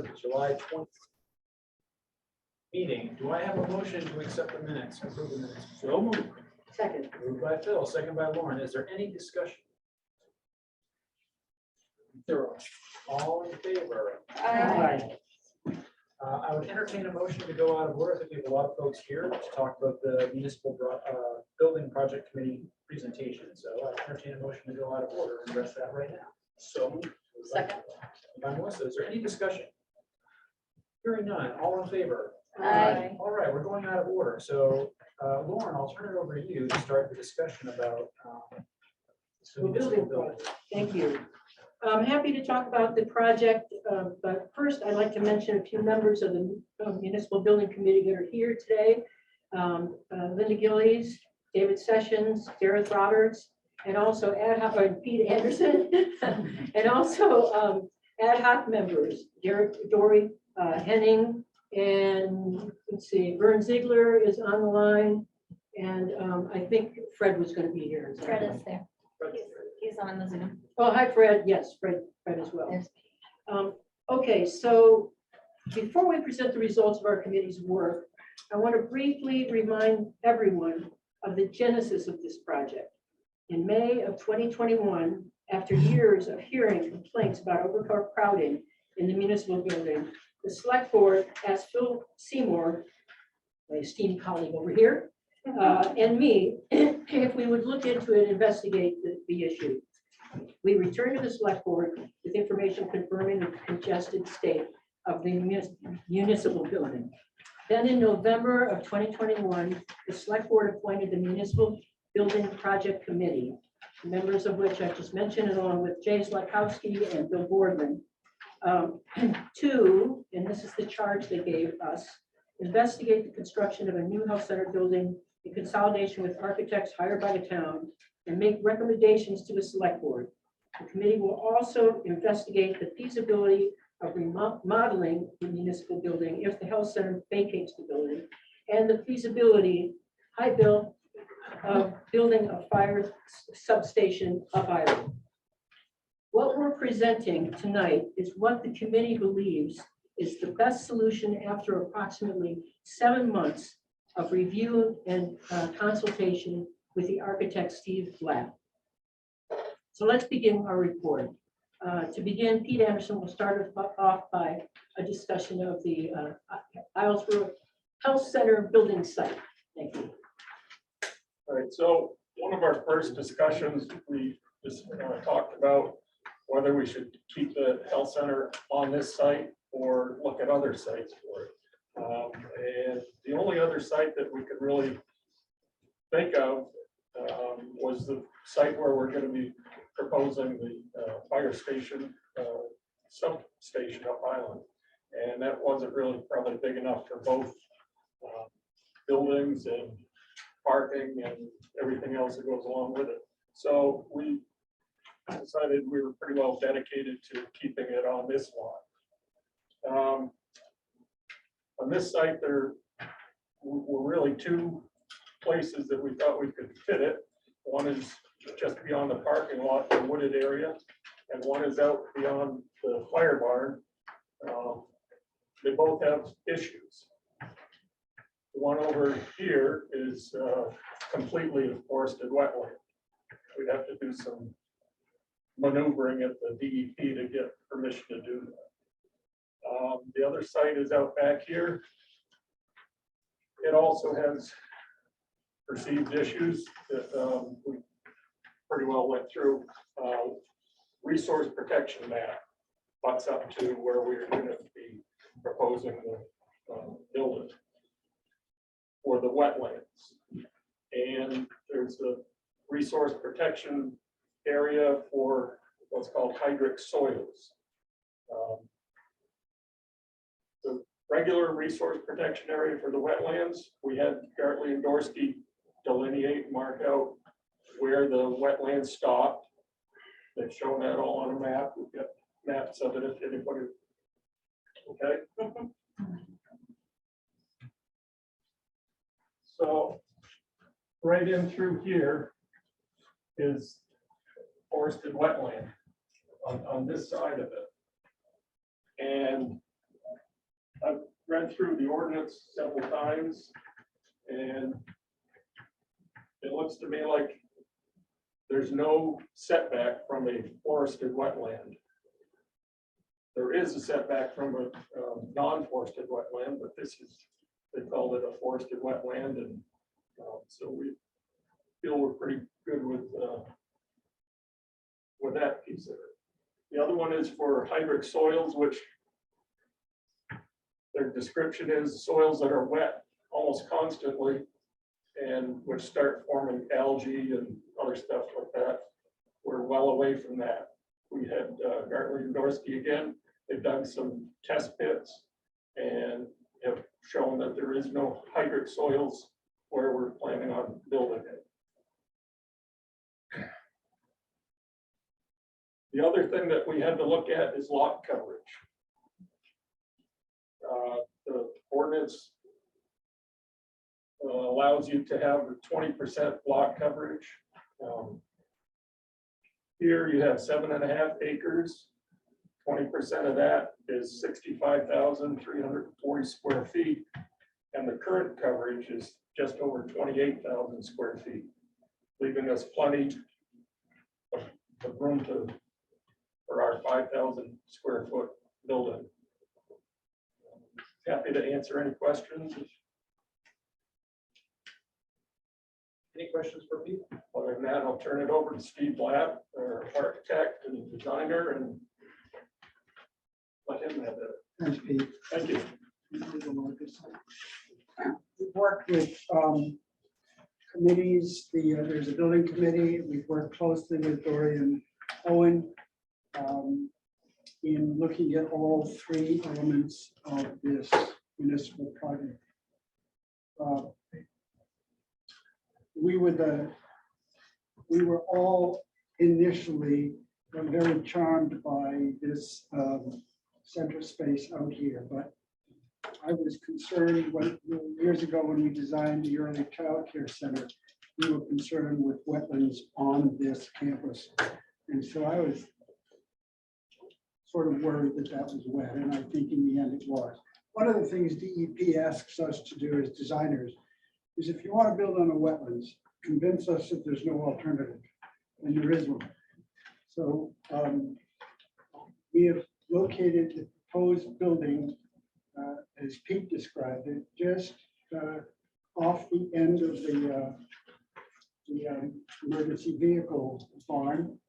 for the July 20th meeting. Do I have a motion to accept the minutes, approve the minutes? So moved. Second. Moved by Phil, second by Lauren. Is there any discussion? There are. All in favor? Aye. I would entertain a motion to go out of order. I think we have a lot of folks here to talk about the municipal building project committee presentation. So I entertain a motion to go out of order and address that right now. So moved. Second. By Melissa, is there any discussion? Hearing none, all in favor? Aye. All right, we're going out of order. So Lauren, I'll turn it over to you to start the discussion about the municipal building. Thank you. I'm happy to talk about the project, but first I'd like to mention a few members of the Municipal Building Committee that are here today. Linda Gillies, David Sessions, Gareth Roberts, and also ad hoc, Pete Anderson, and also ad hoc members, Dory Henning, and let's see, Vern Ziegler is on the line, and I think Fred was going to be here. Fred is there. He's on the Zoom. Oh, hi, Fred. Yes, Fred as well. Yes. Okay, so before we present the results of our committee's work, I want to briefly remind everyone of the genesis of this project. In May of 2021, after years of hearing complaints about overcrowding in the municipal building, the select board asked Phil Seymour, my esteemed colleague over here, and me, if we would look into it and investigate the issue. We returned to the select board with information confirming the congested state of the municipal building. Then in November of 2021, the select board appointed the Municipal Building Project Committee, members of which I just mentioned, along with Jay Zlakowski and Bill Boardman, to, and this is the charge they gave us, investigate the construction of a new health center building in consolidation with architects hired by the town and make recommendations to the select board. The committee will also investigate the feasibility of remodeling the municipal building if the health center vacates the building, and the feasibility, Bill, of building a fire substation up island. What we're presenting tonight is what the committee believes is the best solution after approximately 7 months of review and consultation with the architect Steve Black. So let's begin our report. To begin, Pete Anderson will start off by a discussion of the Islesboro Health Center building site. Thank you. All right, so one of our first discussions, we just talked about whether we should keep the health center on this site or look at other sites for it. And the only other site that we could really think of was the site where we're going to be proposing the fire station substation up island. And that wasn't really probably big enough for both buildings and parking and everything else that goes along with it. So we decided we were pretty well dedicated to keeping it on this lot. On this site, there were really two places that we thought we could fit it. One is just beyond the parking lot, the wooded area, and one is out beyond the fire barn. They both have issues. The one over here is completely forested wetland. We'd have to do some maneuvering at the DEP to get permission to do that. The other site is out back here. It also has perceived issues that we pretty well went through. Resource protection map butts up to where we're going to be proposing the building for the wetlands. And there's a resource protection area for what's called hydric soils. The regular resource protection area for the wetlands, we had Gartley and Dorsey delineate, mark out where the wetlands stopped. They've shown that all on a map. We've got maps of it if anybody. Okay. So right in through here is forested wetland on this side of it. And went through the ordinance several times, and it looks to me like there's no setback from a forested wetland. There is a setback from a non-forested wetland, but this is, they called it a forested wetland, and so we feel we're pretty good with that piece of it. The other one is for hydric soils, which their description is soils that are wet almost constantly and which start forming algae and other stuff like that. We're well away from that. We had Gartley and Dorsey again. They've done some test pits and have shown that there is no hydric soils where we're planning on building it. The other thing that we had to look at is lot coverage. The ordinance allows you to have 20% lot coverage. Here you have 7.5 acres. 20% of that is 65,340 square feet. And the current coverage is just over 28,000 square feet, leaving us plenty of room for our 5,000 square foot building. Happy to answer any questions. Any questions for Pete? Other than that, I'll turn it over to Steve Blatt, our architect and designer, and let him have it. Thanks, Pete. Thank you. We've worked with committees. There's a building committee. We've worked closely with Dorian Owen in looking at all three elements of this municipal project. We were all initially very charmed by this center space out here, but I was concerned years ago when we designed the early child care center, we were concerned with wetlands on this campus. And so I was sort of worried that that was wet, and I think in the end it was. One of the things DEP asks us to do as designers is if you want to build on a wetlands, convince us that there's no alternative, and there is one. So we have located the proposed building, as Pete described it, just off the end of the emergency vehicle barn.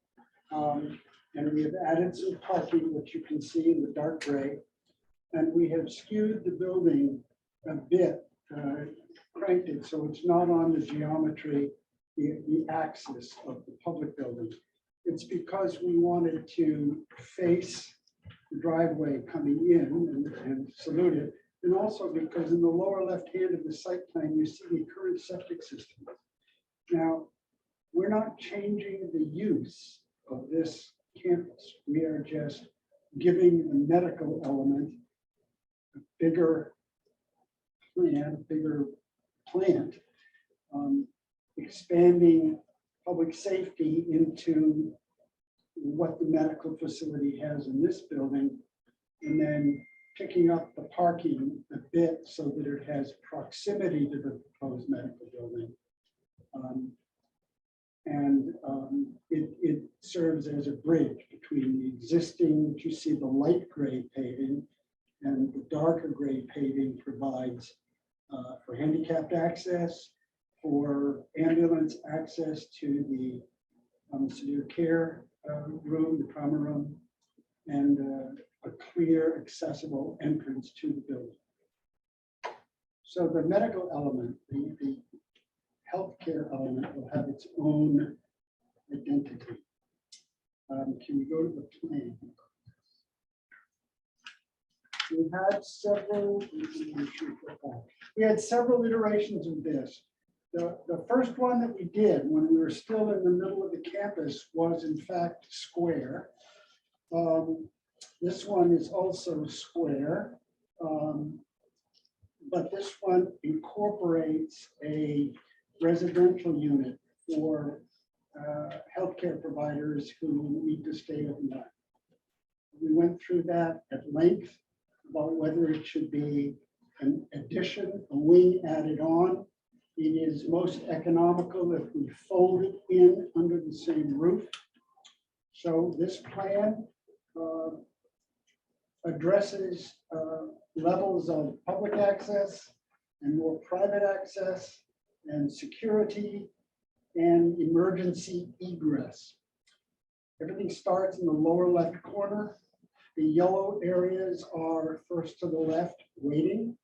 And we have added some parking, which you can see in the dark gray. And we have skewed the building a bit, cranked it so it's not on the geometry, the axis of the public building. It's because we wanted to face the driveway coming in and salute it. And also because in the lower left hand of the site plan, you see the current septic system. Now, we're not changing the use of this campus. We are just giving the medical element a bigger plant, expanding public safety into what the medical facility has in this building, and then picking up the parking a bit so that it has proximity to the proposed medical building. It serves as a bridge between the existing, you see the light gray paving, and the darker gray paving provides for handicapped access, for ambulance access to the severe care room, the trauma room, and a clear, accessible entrance to the building. So the medical element, the healthcare element will have its own identity. Can we go to the plan? We had several iterations of this. The first one that we did when we were still in the middle of the campus was in fact square. This one is also square, but this one incorporates a residential unit for healthcare providers who need to stay overnight. We went through that at length about whether it should be an addition, a wing added on. It is most economical if we fold it in under the same roof. So this plan addresses levels of public access and more private access and security and emergency egress. Everything starts in the lower left corner. The yellow areas are first to the left, waiting.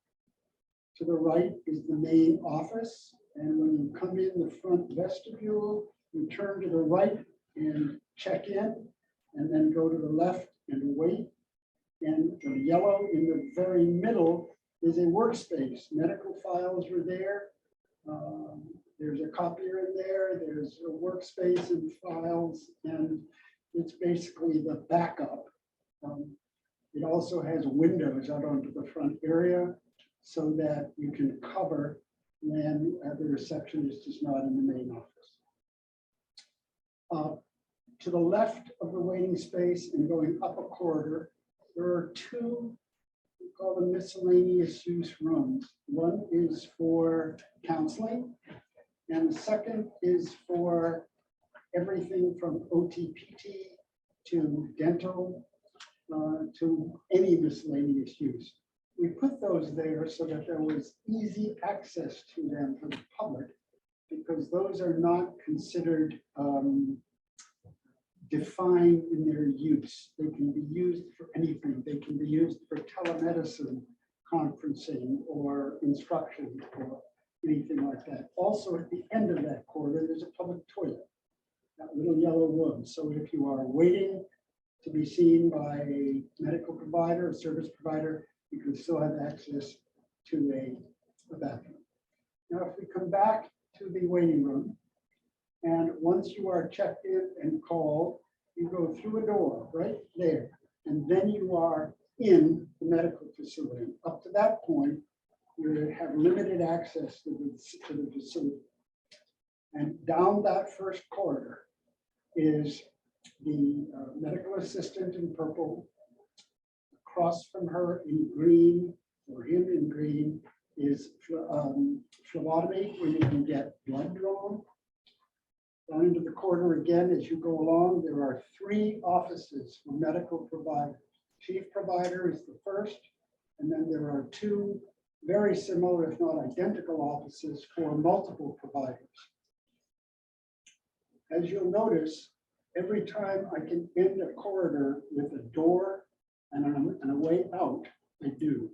To the right is the main office. And when you come in the front vestibule, you turn to the right and check in, and then go to the left and wait. And the yellow in the very middle is a workspace. Medical files are there. There's a copier in there. There's a workspace and files, and it's basically the backup. It also has windows out onto the front area so that you can cover when the receptionist is not in the main office. To the left of the waiting space and going up a corridor, there are two, we call them miscellaneous use rooms. One is for counseling, and the second is for everything from OTPT to dental to any miscellaneous use. We put those there so that there was easy access to them for the public, because those are not considered defined in their use. They can be used for anything. They can be used for telemedicine, conferencing, or instruction, or anything like that. Also, at the end of that corridor, there's a public toilet, that little yellow room. So if you are waiting to be seen by a medical provider, a service provider, you can still have access to a bathroom. Now, if we come back to the waiting room, and once you are checked in and called, you go through a door right there, and then you are in the medical facility. Up to that point, you have limited access to the facility. And down that first corridor is the medical assistant in purple. Across from her in green, or him in green, is phlebotomy, where you can get blood drawn. Down into the corridor again, as you go along, there are 3 offices for medical providers. Chief provider is the first, and then there are 2 very similar, if not identical, offices for multiple providers. As you'll notice, every time I can end a corridor with a door and a way out, I do.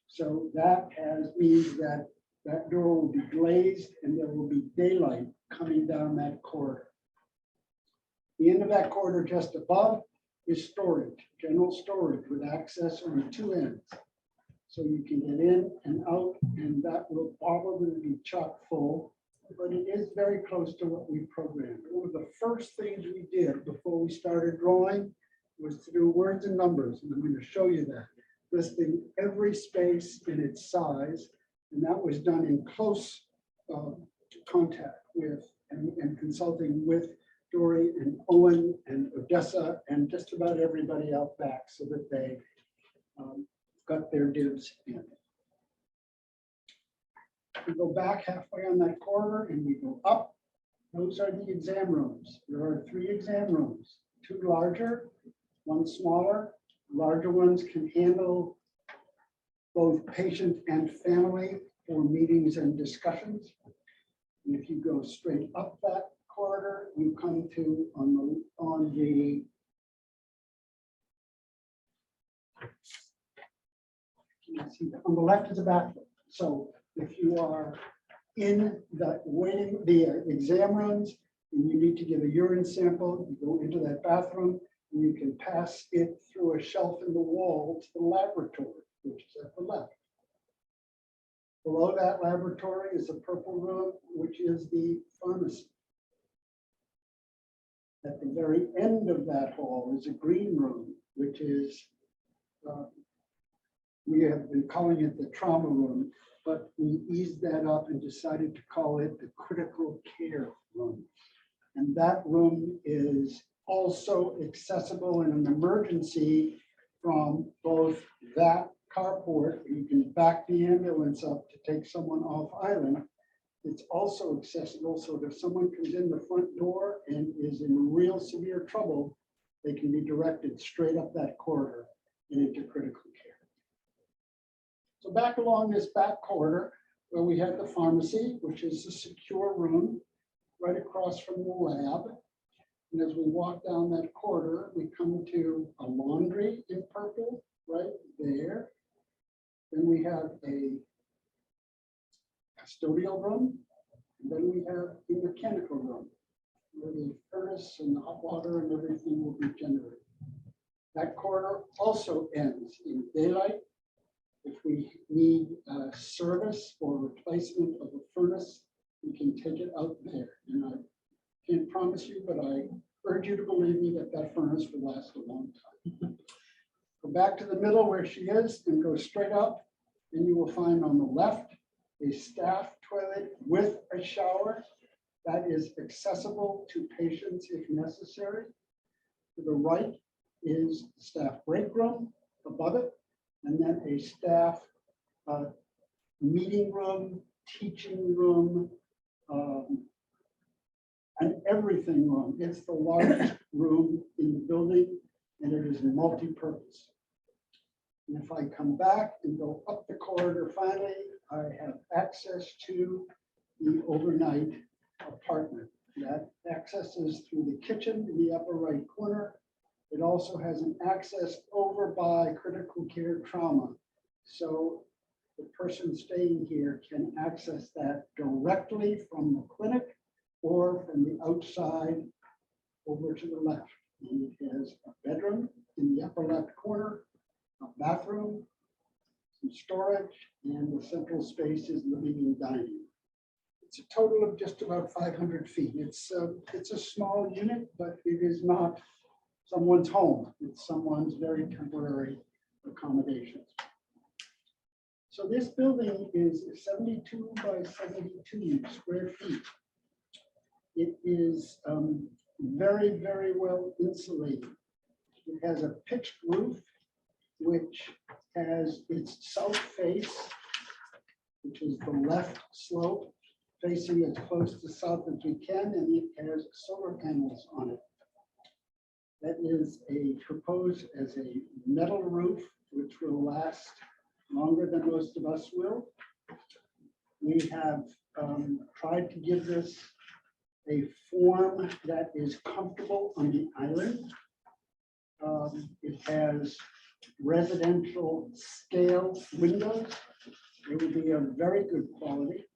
So that means that that door will be glazed and there will be daylight coming down that corridor. The end of that corridor just above is storage, general storage with access on 2 ends. So you can get in and out, and that will probably be chock full, but it is very close to what we programmed. One of the first things we did before we started drawing was to do words and numbers, and I'm going to show you that, listing every space in its size, and that was done in close contact with and consulting with Dory and Owen and Odessa and just about everybody out back, so that they got their dibs in. We go back halfway on that corridor and we go up. Those are the exam rooms. There are 3 exam rooms, 2 larger, 1 smaller. Larger ones can handle both patient and family for meetings and discussions. And if you go straight up that corridor, you come to on the left is a bathroom. So if you are in the exam rooms and you need to give a urine sample, you go into that bathroom and you can pass it through a shelf in the wall to the laboratory, which is at the left. Below that laboratory is a purple room, which is the pharmacy. At the very end of that hall is a green room, which is, we have been calling it the trauma room, but we eased that up and decided to call it the critical care room. And that room is also accessible in an emergency from both that carport, you can back the ambulance up to take someone off island. It's also accessible, so that if someone comes in the front door and is in real severe trouble, they can be directed straight up that corridor and into critical care. So back along this back corridor, where we have the pharmacy, which is a secure room right across from the lab. And as we walk down that corridor, we come to a laundry in purple right there. Then we have a custodial room. And then we have a mechanical room where the furnace and the hot water and everything will be generated. That corridor also ends in daylight. If we need service or replacement of a furnace, we can take it out there. And I can't promise you, but I urge you to believe me that that furnace will last a long time. Go back to the middle where she is and go straight up, and you will find on the left a staff toilet with a shower that is accessible to patients if necessary. To the right is staff break room above it, and then a staff meeting room, teaching room, and everything room. It's the largest room in the building, and it is multi-purpose. And if I come back and go up the corridor, finally, I have access to the overnight apartment. That access is through the kitchen in the upper right corner. It also has an access over by critical care trauma. So the person staying here can access that directly from the clinic or from the outside over to the left. And it has a bedroom in the upper left corner, a bathroom, some storage, and the central space is living and dining. It's a total of just about 500 feet. It's a small unit, but it is not someone's home. It's someone's very temporary accommodations. So this building is 72 by 72 square feet. It is very, very well insulated. It has a pitched roof, which has its south face, which is the left slope, facing as close to south as we can, and it has solar panels on it. That is proposed as a metal roof, which will last longer than most of us will. We have tried to give this a form that is comfortable on the island. It has residential scale windows. It will be of very good quality.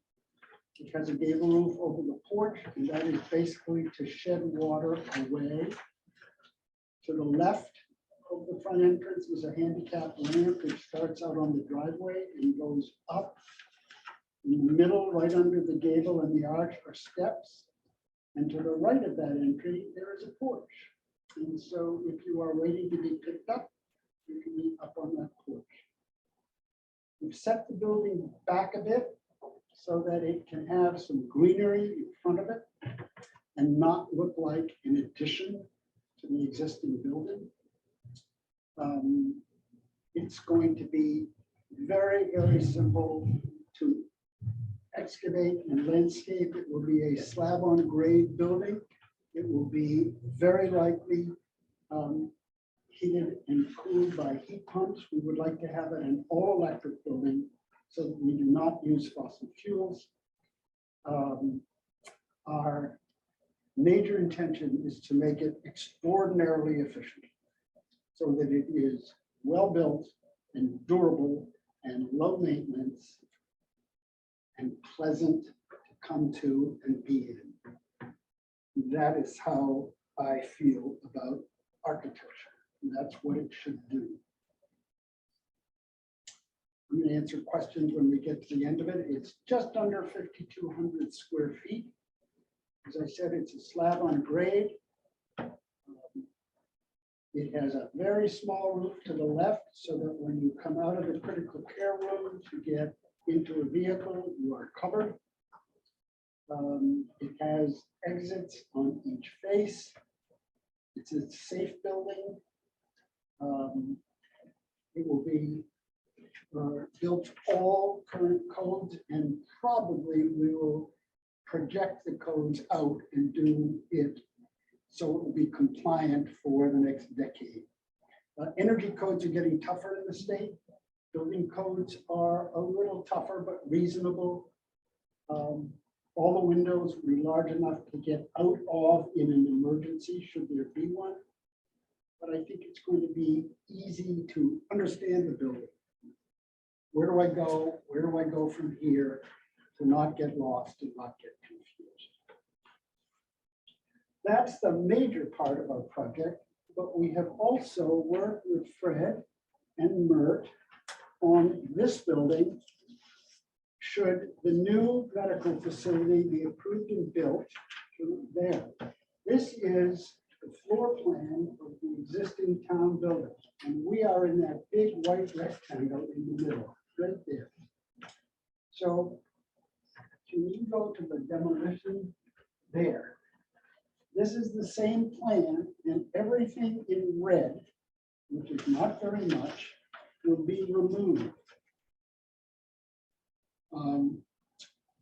It has a gable roof over the porch, and that is basically to shed water away. To the left of the front entrance is a handicap ramp which starts out on the driveway and goes up. In the middle, right under the gable and the arch, are steps. And to the right of that entry, there is a porch. And so if you are waiting to be picked up, you can be up on that porch. We've set the building back a bit so that it can have some greenery in front of it and not look like an addition to the existing building. It's going to be very, very simple to excavate and landscape. It will be a slab on grade building. It will be very likely heated and cooled by heat pumps. We would like to have it an all electric building so that we do not use fossil fuels. Our major intention is to make it extraordinarily efficient so that it is well built and durable and low maintenance and pleasant to come to and be in. That is how I feel about architecture. And that's what it should do. I'm going to answer questions when we get to the end of it. It's just under 5,200 square feet. As I said, it's a slab on grade. It has a very small roof to the left so that when you come out of the critical care room to get into a vehicle, you are covered. It has exits on each face. It's a safe building. It will be built all current codes, and probably we will project the codes out and do it so it will be compliant for the next decade. Energy codes are getting tougher in the state. Building codes are a little tougher, but reasonable. All the windows will be large enough to get out of in an emergency, should there be one. But I think it's going to be easy to understand the building. Where do I go? Where do I go from here to not get lost and not get confused? That's the major part of our project, but we have also worked with Fred and Mert on this building. Should the new medical facility be approved and built there? This is the floor plan of the existing town building. And we are in that big white rectangle in the middle, right there. So can you go to the demolition there? This is the same plan, and everything in red, which is not very much, will be removed.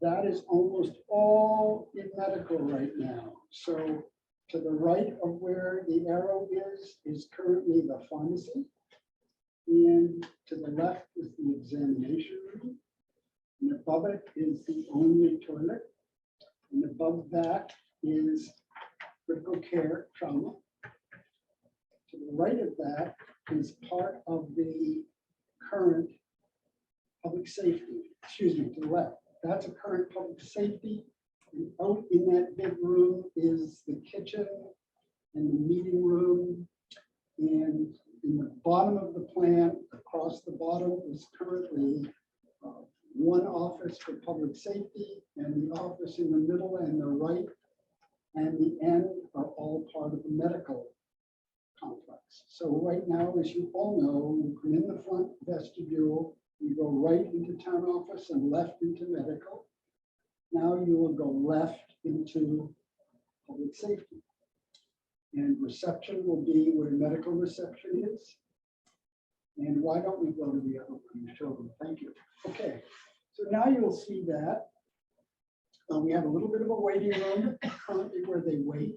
That is almost all in medical right now. So to the right of where the arrow is currently the pharmacy. And to the left is the examination room. And above it is the only toilet. And above that is critical care trauma. To the right of that is part of the current public safety, excuse me, to the left. That's a current public safety. And out in that big room is the kitchen and the meeting room. And in the bottom of the plan, across the bottom, is currently one office for public safety, and the office in the middle and the right and the end are all part of the medical complex. So right now, as you all know, you come in the front vestibule, you go right into town office and left into medical. Now you will go left into public safety. And reception will be where medical reception is. And why don't we go to the other one and show them? Thank you. Okay, so now you'll see that. We have a little bit of a waiting room currently where they wait.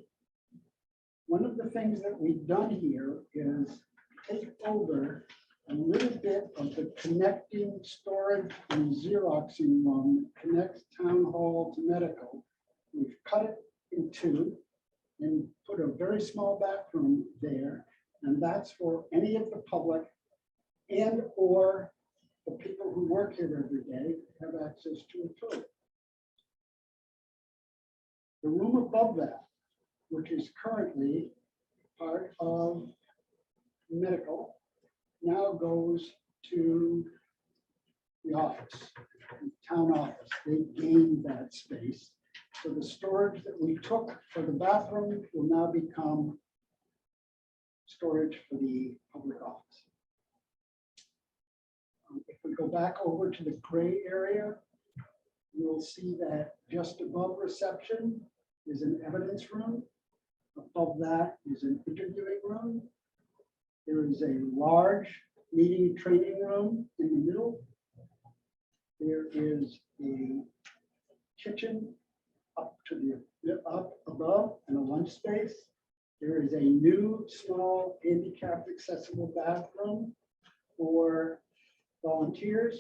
One of the things that we've done here is take over a little bit of the connecting storage and Xeroxing room that connects town hall to medical. We've cut it in two and put a very small bathroom there. And that's for any of the public and or the people who work here every day have access to a toilet. The room above that, which is currently part of medical, now goes to the office, the town office. They gained that space. So the storage that we took for the bathroom will now become storage for the public office. If we go back over to the gray area, you'll see that just above reception is an evidence room. Above that is an interviewing room. There is a large meeting training room in the middle. There is a kitchen up above and a lunch space. There is a new small handicapped accessible bathroom for volunteers.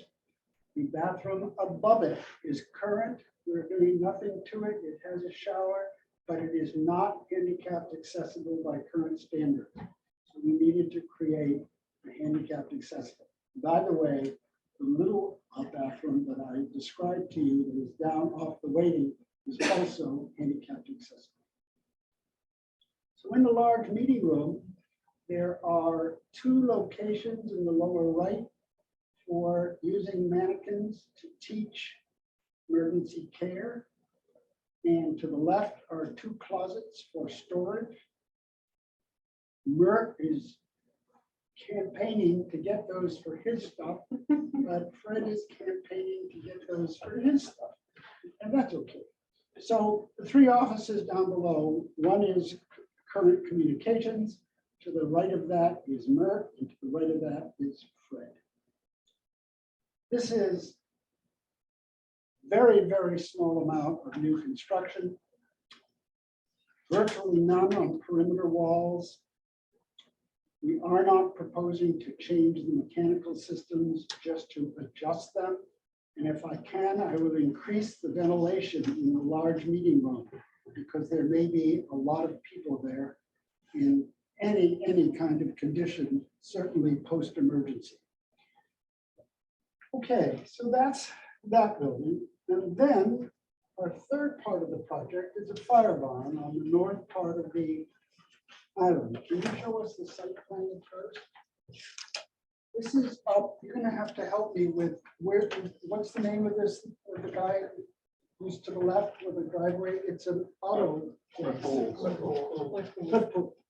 The bathroom above it is current. We're doing nothing to it. It has a shower, but it is not handicapped accessible by current standards. So we needed to create a handicapped accessible. By the way, the little bathroom that I described to you that is down off the waiting is also handicapped accessible. So in the large meeting room, there are two locations in the lower right for using mannequins to teach emergency care. And to the left are two closets for storage. Mert is campaigning to get those for his stuff, but Fred is campaigning to get those for his stuff. And that's okay. So the three offices down below, one is current communications. To the right of that is Mert, and to the right of that is Fred. This is very, very small amount of new construction. Virtually none on perimeter walls. We are not proposing to change the mechanical systems, just to adjust them. And if I can, I will increase the ventilation in the large meeting room, because there may be a lot of people there in any kind of condition, certainly post-emergency. Okay, so that's that building. And then our third part of the project is a fire barn on the north part of the island. Can you show us the site plan first? This is up, you're gonna have to help me with what's the name of this, of the guy who's to the left with the driveway? It's an auto place.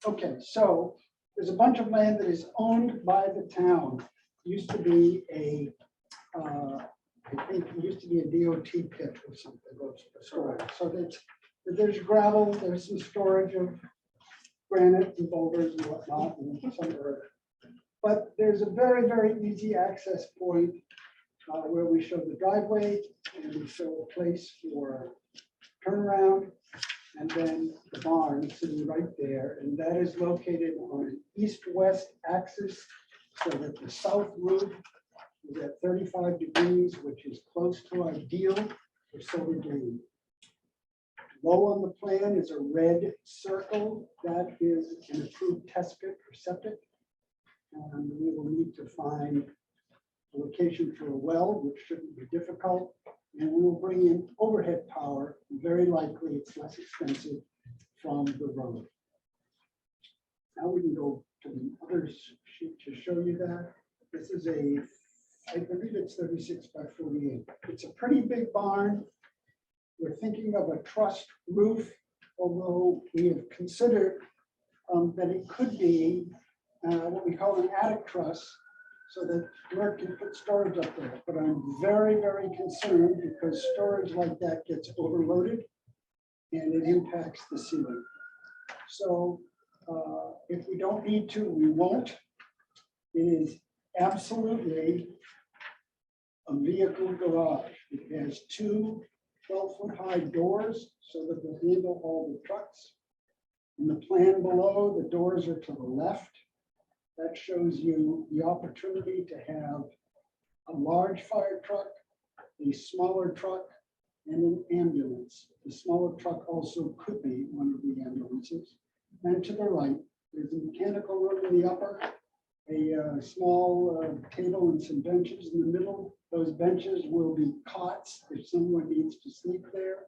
Okay, so there's a bunch of land that is owned by the town. Used to be a, I think it used to be a DOT pit or something. So there's gravel, there's some storage of granite and boulders and whatnot, and some earth. But there's a very, very easy access point where we show the driveway and we show a place for turnaround, and then the barn sitting right there. And that is located on an east-west axis, so that the south roof is at 35 degrees, which is close to ideal for solar gleam. Low on the plan is a red circle. That is an approved test pit for septic. And we will need to find a location for a well, which shouldn't be difficult. And we will bring in overhead power. Very likely it's less expensive from the road. Now we can go to the other sheet to show you that. This is I believe it's 36 by 48. It's a pretty big barn. We're thinking of a trussed roof, although we have considered that it could be what we call an attic truss, so that Mark can put storage up there. But I'm very, very concerned because storage like that gets overloaded and it impacts the ceiling. So if we don't need to, we won't. It is absolutely a vehicle garage. It has two 12-foot high doors so that they'll handle all the trucks. In the plan below, the doors are to the left. That shows you the opportunity to have a large fire truck, a smaller truck, and an ambulance. The smaller truck also could be one of the ambulances. And to the right, there's a mechanical room in the upper, a small table and some benches in the middle. Those benches will be cots if someone needs to sleep there.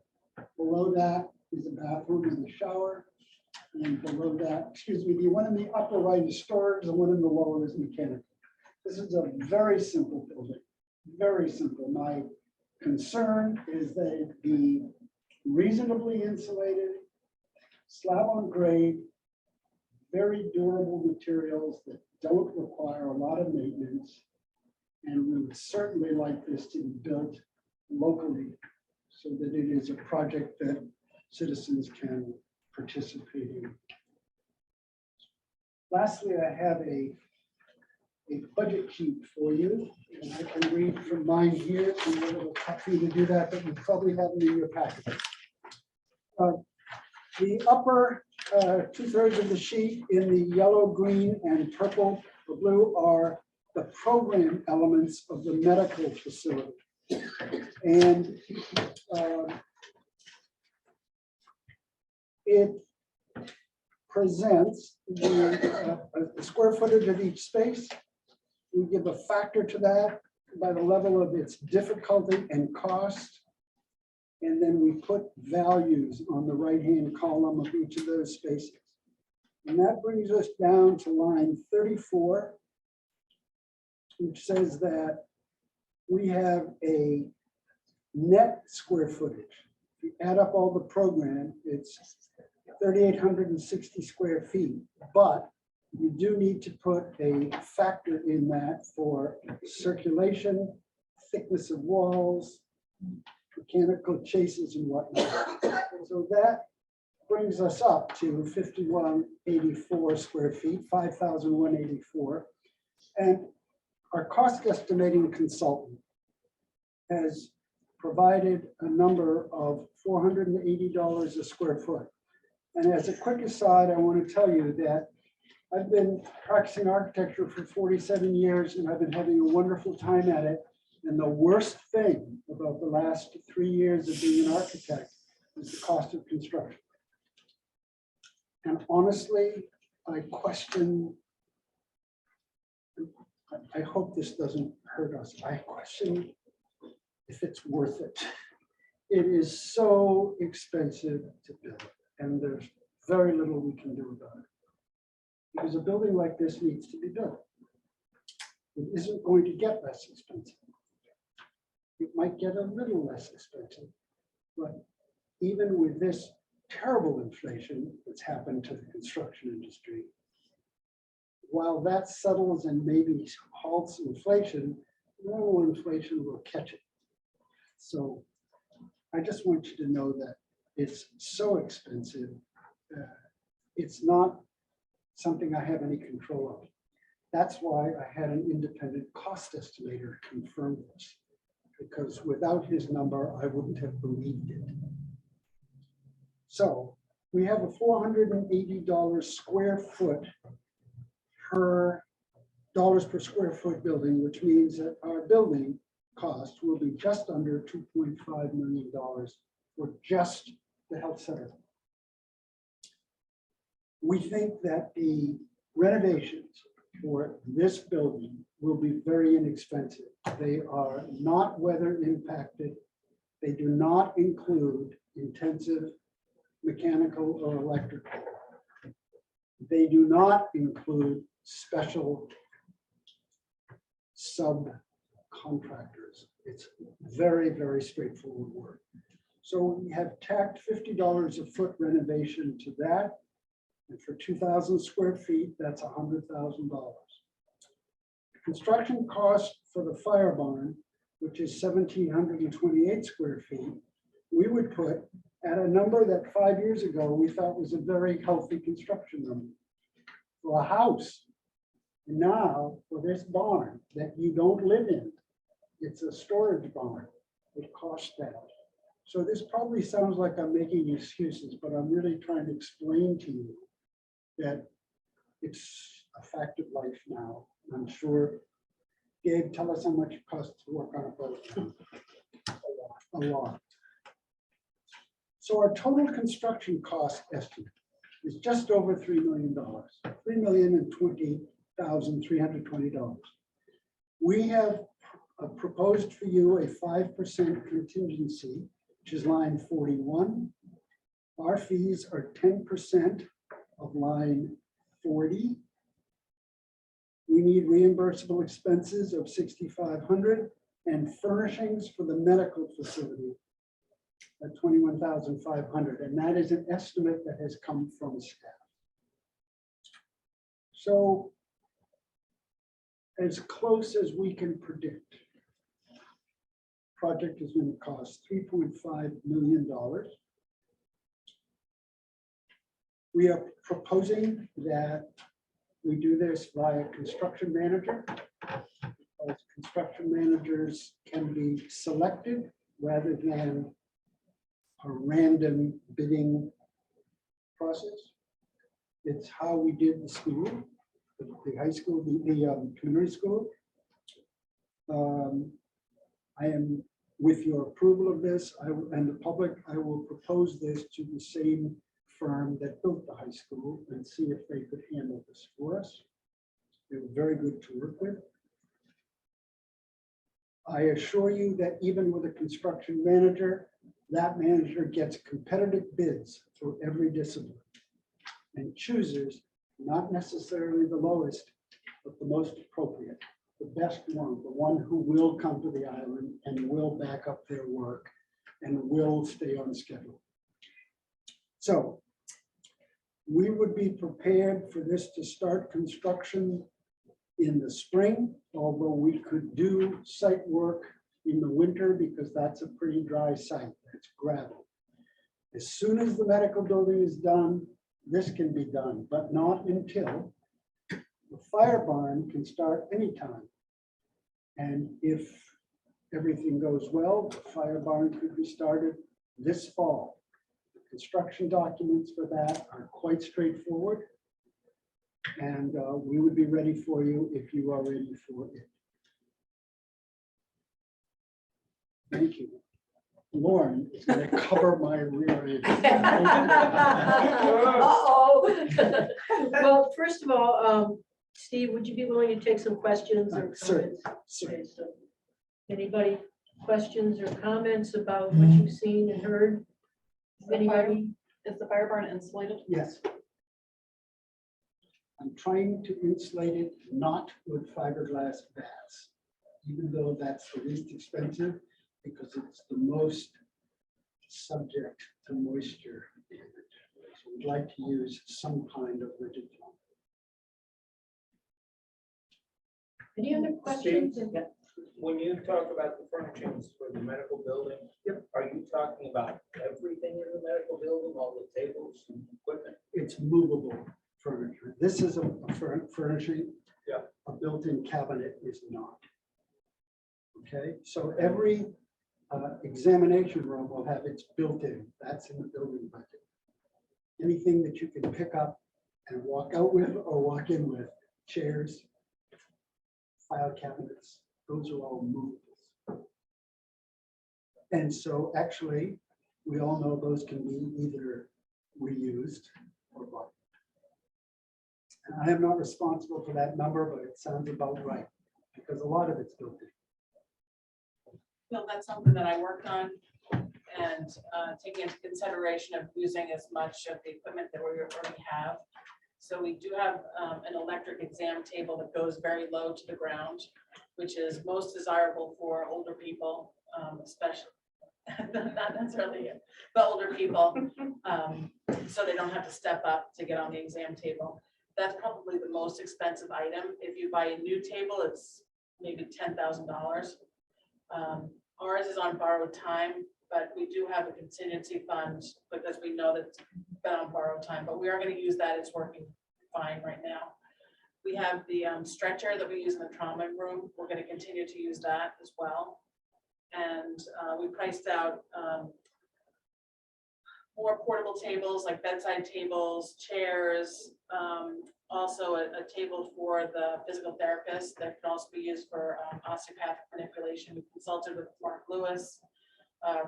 Below that is a bathroom and a shower. And below that, excuse me, the one in the upper right is storage, the one in the lower is mechanical. This is a very simple building, very simple. My concern is that it be reasonably insulated, slab on grade, very durable materials that don't require a lot of maintenance. And we would certainly like this to be built locally so that it is a project that citizens can participate in. Lastly, I have a budget sheet for you, and I can read from mine here. And a little tough for you to do that, but you probably have them in your packet. The upper 2/3 of the sheet in the yellow, green, and purple or blue are the program elements of the medical facility. And it presents the square footage of each space. We give a factor to that by the level of its difficulty and cost. And then we put values on the right-hand column of each of those spaces. And that brings us down to line 34, which says that we have a net square footage. If you add up all the program, it's 3,860 square feet, but you do need to put a factor in that for circulation, thickness of walls, mechanical chases and whatnot. So that brings us up to 5,184 square feet, 5,184. And our cost estimating consultant has provided a number of $480 a square foot. And as a quick aside, I want to tell you that I've been practicing architecture for 47 years and I've been having a wonderful time at it. And the worst thing about the last 3 years of being an architect is the cost of construction. And honestly, I question, I hope this doesn't hurt us. I question if it's worth it. It is so expensive to build, and there's very little we can do about it. Because a building like this needs to be built. It isn't going to get less expensive. It might get a little less expensive, but even with this terrible inflation that's happened to the construction industry, while that settles and maybe halts inflation, normal inflation will catch it. So I just want you to know that it's so expensive. It's not something I have any control of. That's why I had an independent cost estimator confirm this, because without his number, I wouldn't have believed it. So we have a $480 square foot per square foot building, which means that our building cost will be just under $2.5 million for just the health center. We think that the renovations for this building will be very inexpensive. They are not weather impacted. They do not include intensive mechanical or electrical. They do not include special subcontractors. It's very, very straightforward work. So we have tacked $50 a foot renovation to that. And for 2,000 square feet, that's $100,000. Construction cost for the fire barn, which is 1,728 square feet, we would put at a number that 5 years ago we thought was a very healthy construction number for a house. And now for this barn that you don't live in, it's a storage barn. It costs that. So this probably sounds like I'm making excuses, but I'm really trying to explain to you that it's a fact of life now. I'm sure, Gabe, tell us how much it costs to work on a boat. A lot. So our total construction cost estimate is just over $3 million, $3,020,320. We have proposed for you a 5% contingency, which is line 41. Our fees are 10% of line 40. We need reimbursable expenses of $6,500 and furnishings for the medical facility at $21,500, and that is an estimate that has come from staff. So as close as we can predict, project is going to cost $3.5 million. We are proposing that we do this via construction manager. Because construction managers can be selected rather than a random bidding process. It's how we did the school, the high school, the community school. I am, with your approval of this, and the public, I will propose this to the same firm that built the high school and see if they could handle this for us. They were very good to work with. I assure you that even with a construction manager, that manager gets competitive bids for every discipline and chooses not necessarily the lowest, but the most appropriate, the best one, the one who will come to the island and will back up their work and will stay on schedule. So we would be prepared for this to start construction in the spring, although we could do site work in the winter because that's a pretty dry site. It's gravel. As soon as the medical building is done, this can be done, but not until the fire barn can start anytime. And if everything goes well, the fire barn could be started this fall. The construction documents for that are quite straightforward. And we would be ready for you if you are ready for it. Thank you. Lauren is going to cover my rear end. Uh-oh. Well, first of all, Steve, would you be willing to take some questions or Certainly, comments? certainly. Okay, so anybody questions or comments about what you've seen and heard? Anybody? Is the fire barn insulated? Yes. I'm trying to insulate it not with fiberglass bats, even though that's the least expensive, because it's the most subject to moisture damage. So we'd like to use some kind of rigid foam. Any other questions? Yeah. When you talk about the furnishings for the medical building, are you talking about everything in the medical building, all the tables and equipment? It's movable furniture. This is a furnishing. Yeah. A built-in cabinet is not. Okay, so every examination room will have its built-in. That's in the building budget. Anything that you can pick up and walk out with or walk in with, chairs, file cabinets, those are all movables. And so actually, we all know those can be either reused or bought. And I am not responsible for that number, but it sounds about right, because a lot of it's built in. Well, that's something that I worked on and taking into consideration of using as much of the equipment that we already have. So we do have an electric exam table that goes very low to the ground, which is most desirable for older people, especially, not necessarily, but older people, so they don't have to step up to get on the exam table. That's probably the most expensive item. If you buy a new table, it's maybe $10,000. Ours is on borrowed time, but we do have a contingency fund because we know that it's been on borrowed time, but we are going to use that. It's working fine right now. We have the stretcher that we use in the trauma room. We're going to continue to use that as well. And we priced out more portable tables like bedside tables, chairs, also a table for the physical therapist that can also be used for osteopathic manipulation. We consulted with Mark Lewis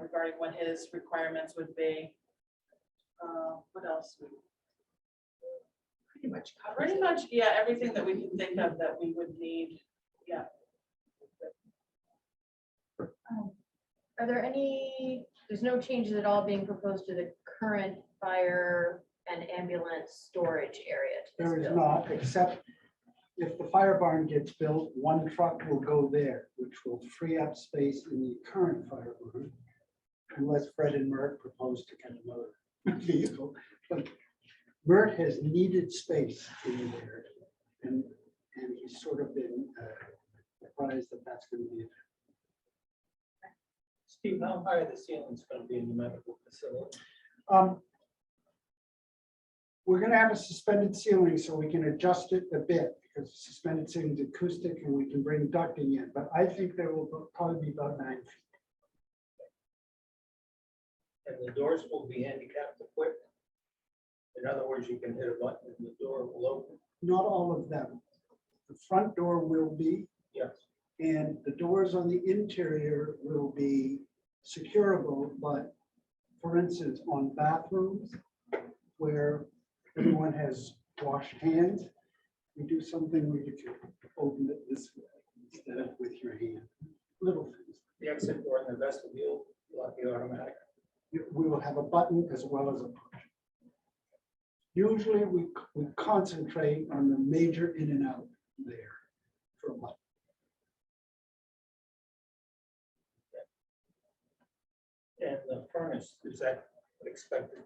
regarding what his requirements would be. What else? Pretty much covered. Pretty much, yeah, everything that we can think of that we would need. Yeah. Are there any, there's no changes at all being proposed to the current fire and ambulance storage area? To this There is building? not, except if the fire barn gets built, one truck will go there, which will free up space in the current fire barn, unless Fred and Mert propose to get another vehicle. But Mert has needed space in there, and he's sort of been surprised that that's going to be it. Steve, how high are the ceilings going to be in the medical facility? We're going to have a suspended ceiling so we can adjust it a bit, because suspended ceiling is acoustic and we can bring ducting in, but I think there will probably be about 9 feet. And the doors will be handicapped equipped? In other words, you can hit a button and the door will open? Not all of them. The front door will be, Yes. and the doors on the interior will be securable, but for instance, on bathrooms where everyone has washed hands, we do something where you can open it this way instead of with your hand. Little things. The exit door in the vestibule will be automatic. We will have a button as well as a push. Usually we concentrate on the major in and out there for a button. And the furnace, is that expected,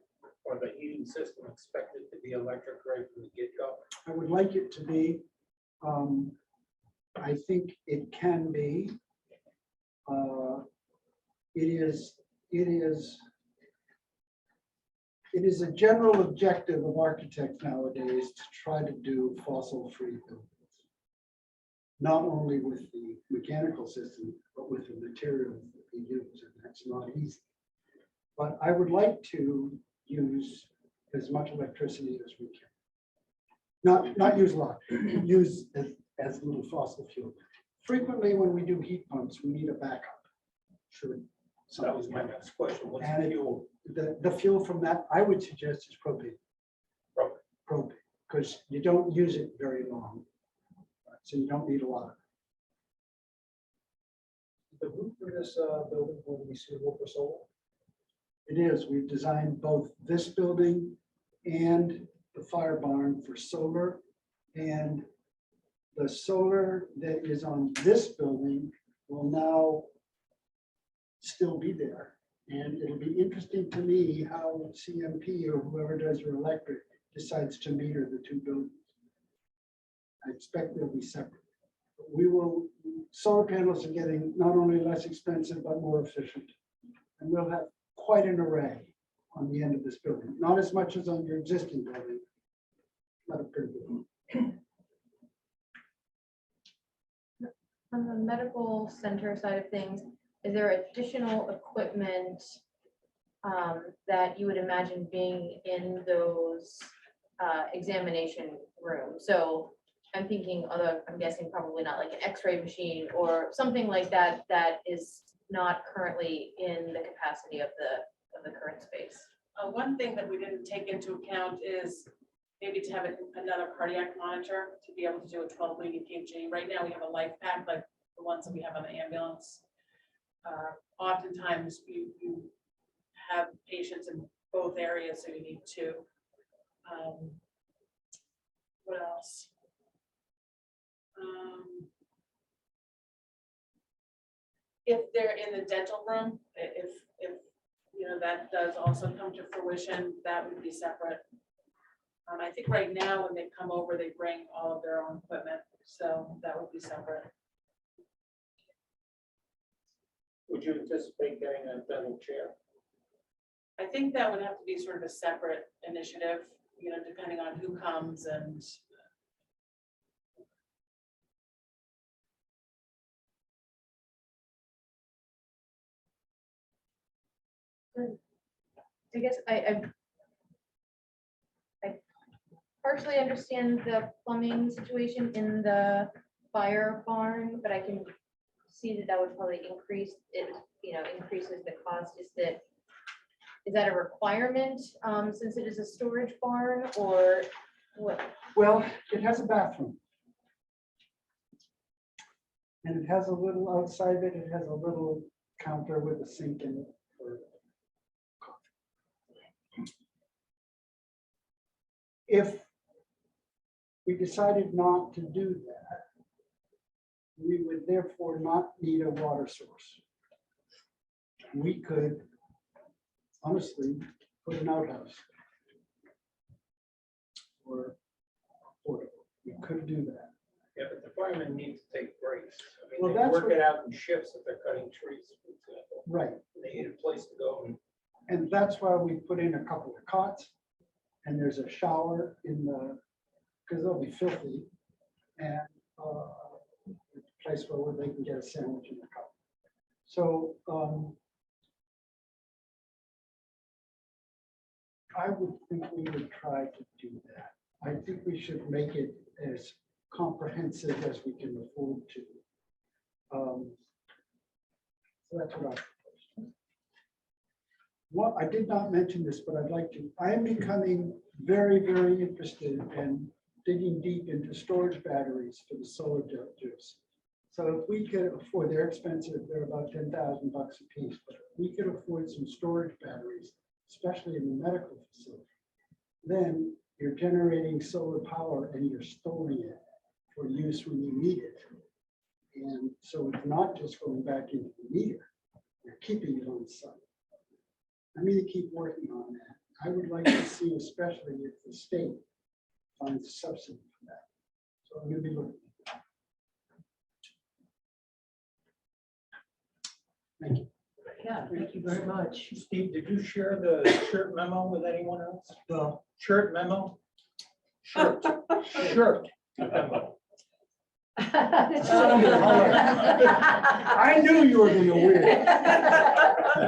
or the heating system expected to be electric right from the get-go? I would like it to be. I think it can be. It is a general objective of architects nowadays to try to do fossil-free buildings. not only with the mechanical system, but with the materials that we use, and that's not easy. But I would like to use as much electricity as we can. Not use a lot, use as little fossil fuel. Frequently, when we do heat pumps, we need a backup. Should That was my something happen. next question. What's And the it- fuel? The fuel from that, I would suggest is propane. Propane. Propane, because you don't use it very long. So you don't need a lot. The roof for this building will be suitable for solar. It is, we've designed both this building and the fire barn for solar. And the solar that is on this building will now still be there. And it'll be interesting to me how CMP or whoever does your electric decides to meter the two buildings. I expect they'll be separate. But we will, solar panels are getting not only less expensive, but more efficient. And we'll have quite an array on the end of this building, not as much as on your existing building, but a pretty good one. On the medical center side of things, is there additional equipment that you would imagine being in those examination rooms? So I'm thinking I'm guessing probably not like an X-ray machine or something like that that is not currently in the capacity of the current space. One thing that we didn't take into account is maybe to have another cardiac monitor to be able to do a 12 lead EKG. Right now, we have a life pack like the ones that we have on the ambulance. Oftentimes, you have patients in both areas, so you need two. What else? If they're in the dental room, if you know, that does also come to fruition, that would be separate. I think right now when they come over, they bring all of their own equipment, so that would be separate. Would you anticipate getting a dental chair? I think that would have to be sort of a separate initiative, you know, depending on who comes and. I guess I partially understand the plumbing situation in the fire barn, but I can see that would probably increase it, you know, increases the cost. Is that a requirement since it is a storage barn, or what? Well, it has a bathroom. And it has a little outside of it, it has a little counter with a sink in it for coffee. If we decided not to do that, we would therefore not need a water source. We could honestly put an outhouse or portable. We could do that. Yeah, but the firemen need to take breaks. I mean, Well, they that's work what- it out in shifts if they're cutting trees, for example. Right. They need a place to go. And that's why we put in a couple of cots, and there's a shower in the, because they'll be filthy, and a place where they can get a sandwich in a cup. So I would think we would try to do that. I think we should make it as comprehensive as we can afford to. So that's what I proposed. Well, I did not mention this, but I'd like to. I am becoming very, very interested in digging deep into storage batteries for the solar juice. So if we could afford, they're expensive, they're about $10,000 a piece, but if we could afford some storage batteries, especially in the medical facility, then you're generating solar power and you're storing it for use when you need it. And so it's not just going back into the meter, you're keeping it on site. I'm going to keep working on that. I would like to see, especially if the state finds a subsidy for that. So I'm going to be looking at that. Thank you. Yeah, thank you very much. Steve, did you share the shirt memo with anyone else? The Shirt memo? Shirt memo. I knew you were gonna win.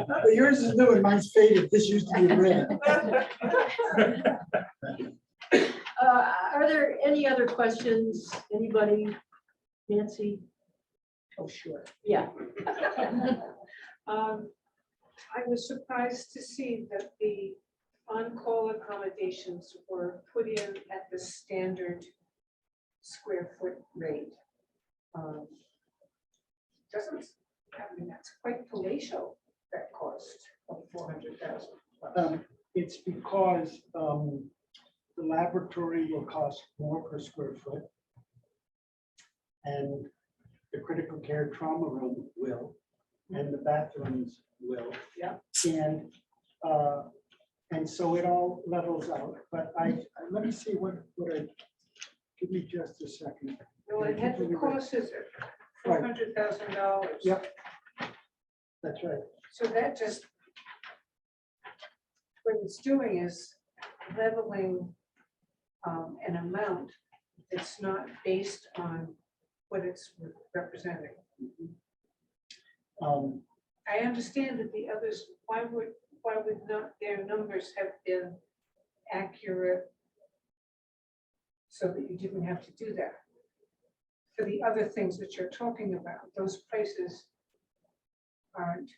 But yours is new and mine's faded. This used to be red. Are there any other questions? Anybody? Nancy? Oh, sure. Yeah. I was surprised to see that the on-call accommodations were put in at the standard square foot rate. Doesn't, I mean, that's quite palatial, that cost of 400,000. It's because the laboratory will cost more per square foot. And the critical care trauma room will, and the bathrooms will. Yeah. And so it all levels out, but let me see what give me just a second. No, it had the cost is $400,000. Yep. That's right. So that just, what it's doing is leveling an amount that's not based on what it's representing. I understand that the others, why would not their numbers have been accurate so that you didn't have to do that? For the other things that you're talking about, those prices aren't,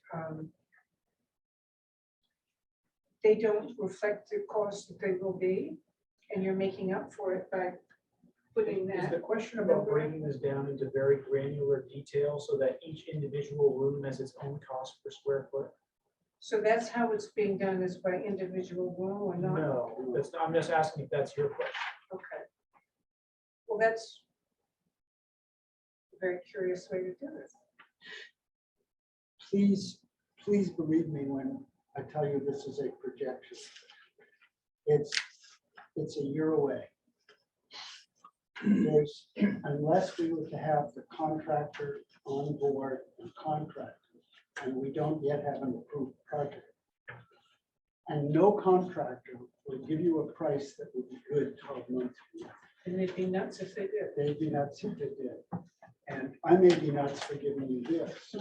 they don't reflect the cost that they will be, and you're making up for it by putting Is that. the question about breaking this down into very granular detail so that each individual room has its own cost per square foot? So that's how it's being done, is by individual room or not? No, that's, I'm just asking if that's your question. Okay. Well, that's a very curious way to do it. Please believe me when I tell you this is a projection. It's a year away. Unless we were to have the contractor on board and contracted, and we don't yet have an approved project. And no contractor will give you a price that would be good 12 months from now. And they'd be nuts if they did. They'd be nuts if they did. And I may be nuts for giving you this,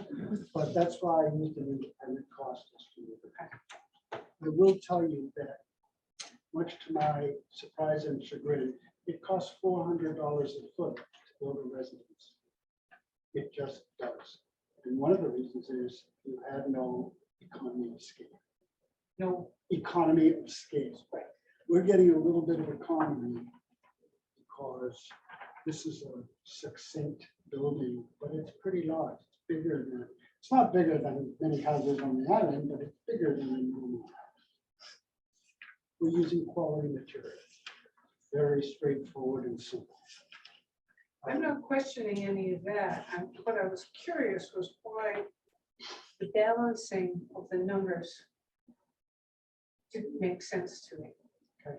but that's why I used an independent cost estimate. I will tell you that, much to my surprise and chagrin, it costs $400 a foot to build a residence. It just does. And one of the reasons is you have no economy of scale. No, Economy of scale. Right. We're getting a little bit of economy because this is a succinct building, but it's pretty large. It's bigger than, it's not bigger than many houses on the island, but it's bigger than a normal house. We're using quality material. Very straightforward and simple. I'm not questioning any of that. What I was curious was why the balancing of the numbers didn't make sense to me. Okay.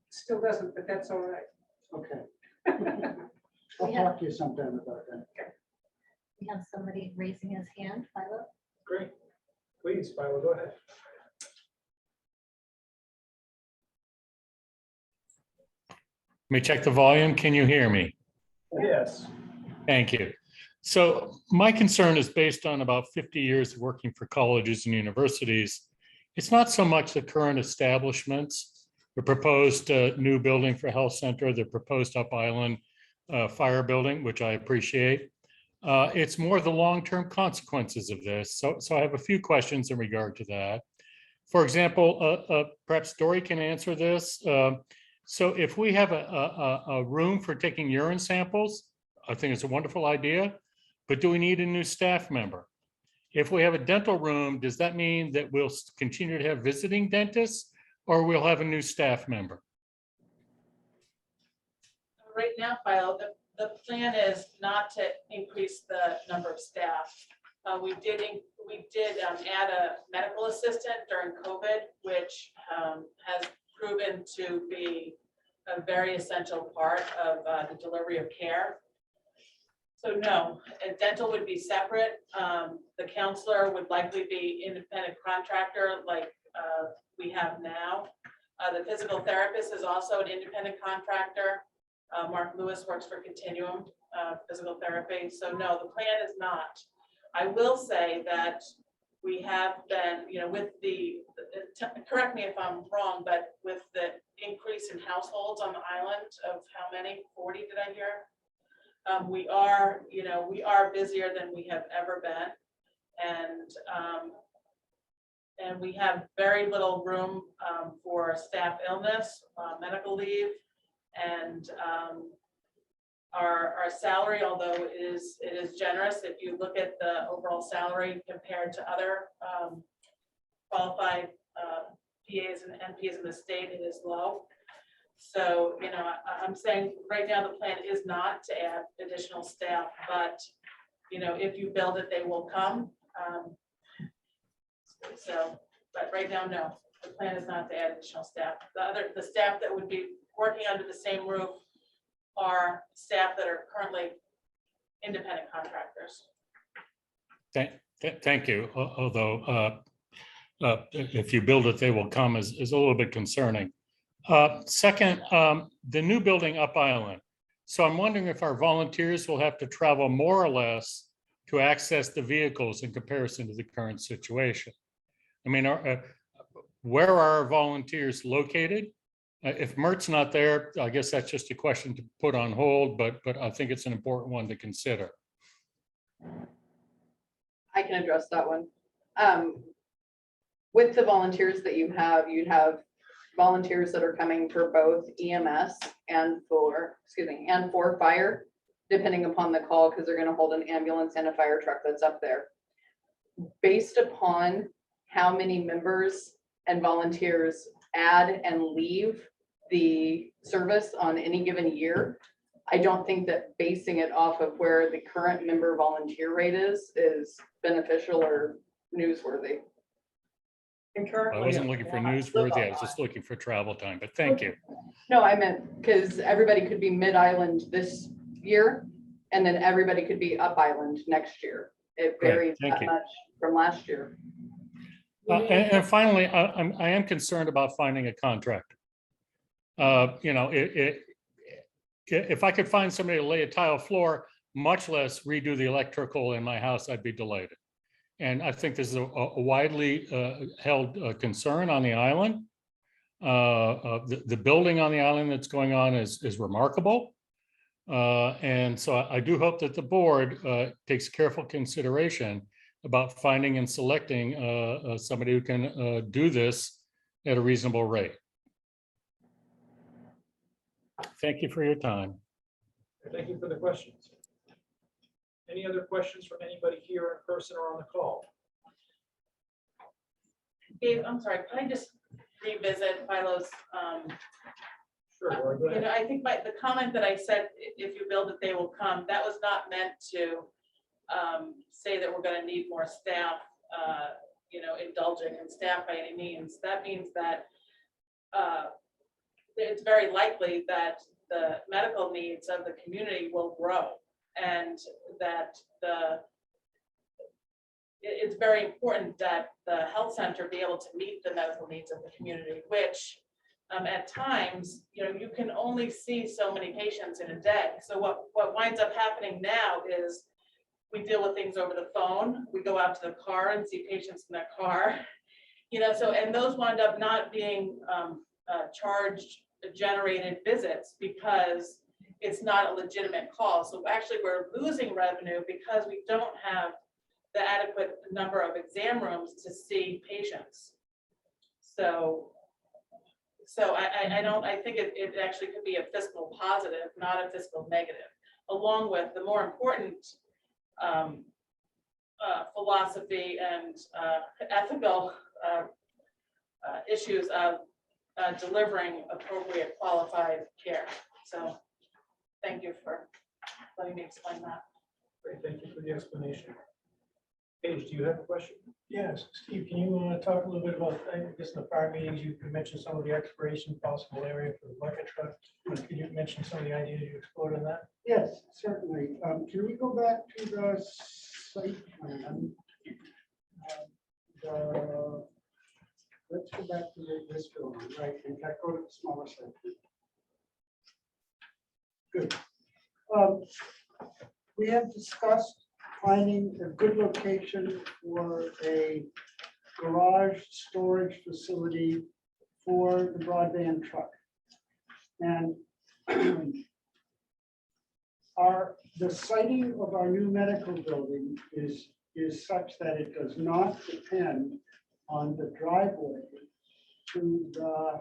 Still doesn't, but that's all right. Okay. I'll talk to you sometime about that. We have somebody raising his hand, Philo. Great. Please, Philo, go ahead. Let me check the volume. Can you hear me? Yes. Thank you. So my concern is based on about 50 years of working for colleges and universities. It's not so much the current establishments, the proposed new building for health center, the proposed Up Island fire building, which I appreciate. It's more the long-term consequences of this. So I have a few questions in regard to that. For example, perhaps Dory can answer this. So if we have a room for taking urine samples, I think it's a wonderful idea, but do we need a new staff member? If we have a dental room, does that mean that we'll continue to have visiting dentists or we'll have a new staff member? Right now, Philo, the plan is not to increase the number of staff. We did add a medical assistant during COVID, which has proven to be a very essential part of the delivery of care. So no, dental would be separate. The counselor would likely be independent contractor like we have now. The physical therapist is also an independent contractor. Mark Lewis works for Continuum Physical Therapy. So no, the plan is not. I will say that we have been, with correct me if I'm wrong, but with the increase in households on the island of how many, 40 did I hear? We are busier than we have ever been. And we have very little room for staff illness, medical leave, and our salary, although it is generous, if you look at the overall salary compared to other qualified PAs and NPs in the state, it is low. So, I'm saying right now the plan is not to add additional staff, but, if you build it, they will come. But right now, no, the plan is not to add additional staff. The staff that would be working under the same roof are staff that are currently independent contractors. Thank you. Although if you build it, they will come is a little bit concerning. Second, the new building up island. So I'm wondering if our volunteers will have to travel more or less to access the vehicles in comparison to the current situation. I mean, where are our volunteers located? If Mert's not there, I guess that's just a question to put on hold, but I think it's an important one to consider. I can address that one. With the volunteers that you have, you'd have volunteers that are coming for both EMS and for fire, depending upon the call, because they're going to hold an ambulance and a fire truck that's up there. Based upon how many members and volunteers add and leave the service on any given year, I don't think that basing it off of where the current member volunteer rate is beneficial or newsworthy. And I currently, wasn't looking for newsworthy, I was just looking for travel time, but thank you. No, I meant because everybody could be mid-island this year, and then everybody could be up island next year. It Great, varies thank that you. much from last year. And finally, I am concerned about finding a contractor. If I could find somebody to lay a tile floor, much less redo the electrical in my house, I'd be delighted. And I think this is a widely held concern on the island. The building on the island that's going on is remarkable. And so I do hope that the board takes careful consideration about finding and selecting somebody who can do this at a reasonable rate. Thank you for your time. Thank you for the questions. Any other questions from anybody here in person or on the call? Dave, I'm sorry, can I just revisit Philo's, Sure, Laura, go ahead. I think the comment that I said, if you build it, they will come, that was not meant to say that we're gonna need more staff, indulging in staff by any means. That means that it's very likely that the medical needs of the community will grow, and that it's very important that the health center be able to meet the medical needs of the community, which at times, you can only see so many patients in a day. So what winds up happening now is we deal with things over the phone. We go out to the car and see patients in their car, and those wind up not being charged generated visits because it's not a legitimate call. So actually we're losing revenue because we don't have the adequate number of exam rooms to see patients. So I think it actually could be a fiscal positive, not a fiscal negative, along with the more important philosophy and ethical issues of delivering appropriate qualified care. So thank you for letting me explain that. Great, thank you for the explanation. Paige, do you have a question? Yes, Steve, can you talk a little bit about, I guess in the prior meetings, you mentioned some of the expiration possible area for the bucket truck. Could you mention some of the ideas you explored on that? Yes, certainly. Can we go back to the site plan? Let's go back to this building, right? In fact, go to the smaller site. Good. We have discussed finding a good location for a garage storage facility for the broadband truck. And the siting of our new medical building is such that it does not depend on the driveway to the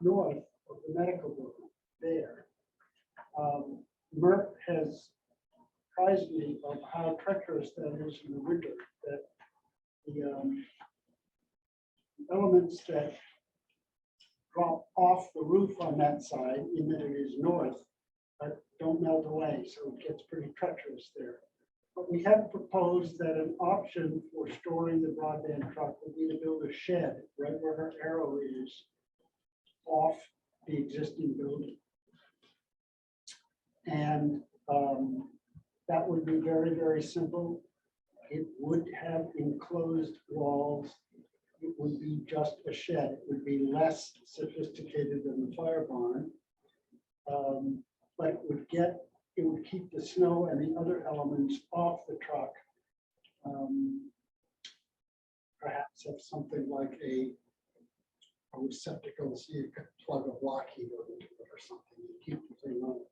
north of the medical building there. Merck has surprised me of how treacherous that is in the winter, that the elements that drop off the roof on that side, in that it is north, but don't melt away, so it gets pretty treacherous there. But we have proposed that an option for storing the broadband truck would be to build a shed right where her arrow is off the existing building. And that would be very, very simple. It would have enclosed walls. It would be just a shed. It would be less sophisticated than the fire barn. But it would keep the snow and the other elements off the truck. Perhaps have something like a receptacle, so you could plug a block heater into it or something to keep the thing on.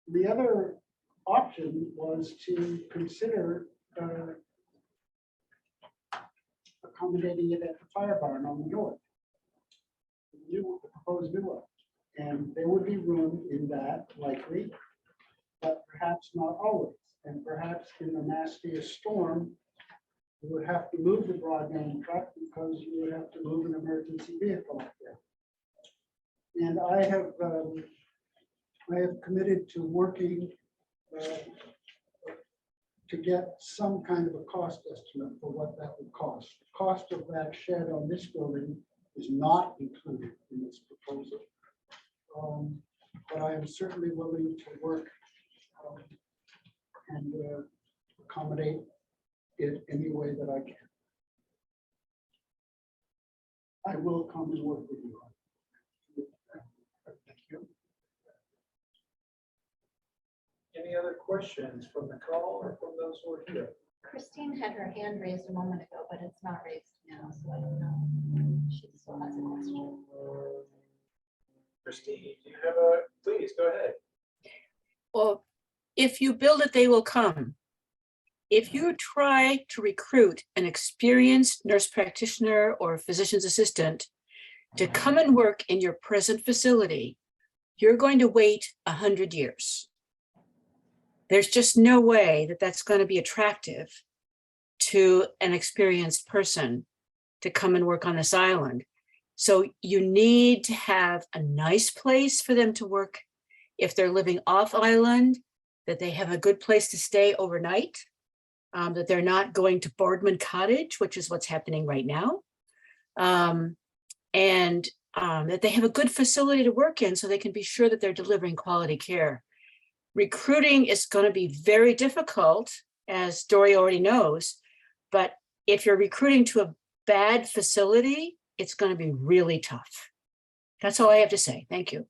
The other option was to consider accommodating it at the fire barn on the north. The proposed new one. And there would be room in that likely, but perhaps not always. And perhaps in the nastiest storm, you would have to move the broadband truck because you would have to move an emergency vehicle up there. And I have committed to working to get some kind of a cost estimate for what that would cost. The cost of that shed on this building is not included in this proposal. But I am certainly willing to work and accommodate it any way that I can. I will come and work with you. Thank you. Any other questions from the call or from those who are here? Christine had her hand raised a moment ago, but it's not raised now, so I don't know. She still has a question. Christine, do you have please go ahead. Well, if you build it, they will come. If you try to recruit an experienced nurse practitioner or physician's assistant to come and work in your present facility, you're going to wait 100 years. There's just no way that that's going to be attractive to an experienced person to come and work on this island. So you need to have a nice place for them to work. If they're living off island, that they have a good place to stay overnight, that they're not going to Boardman Cottage, which is what's happening right now. And that they have a good facility to work in so they can be sure that they're delivering quality care. Recruiting is going to be very difficult, as Dory already knows, but if you're recruiting to a bad facility, it's going to be really tough. That's all I have to say. Thank you.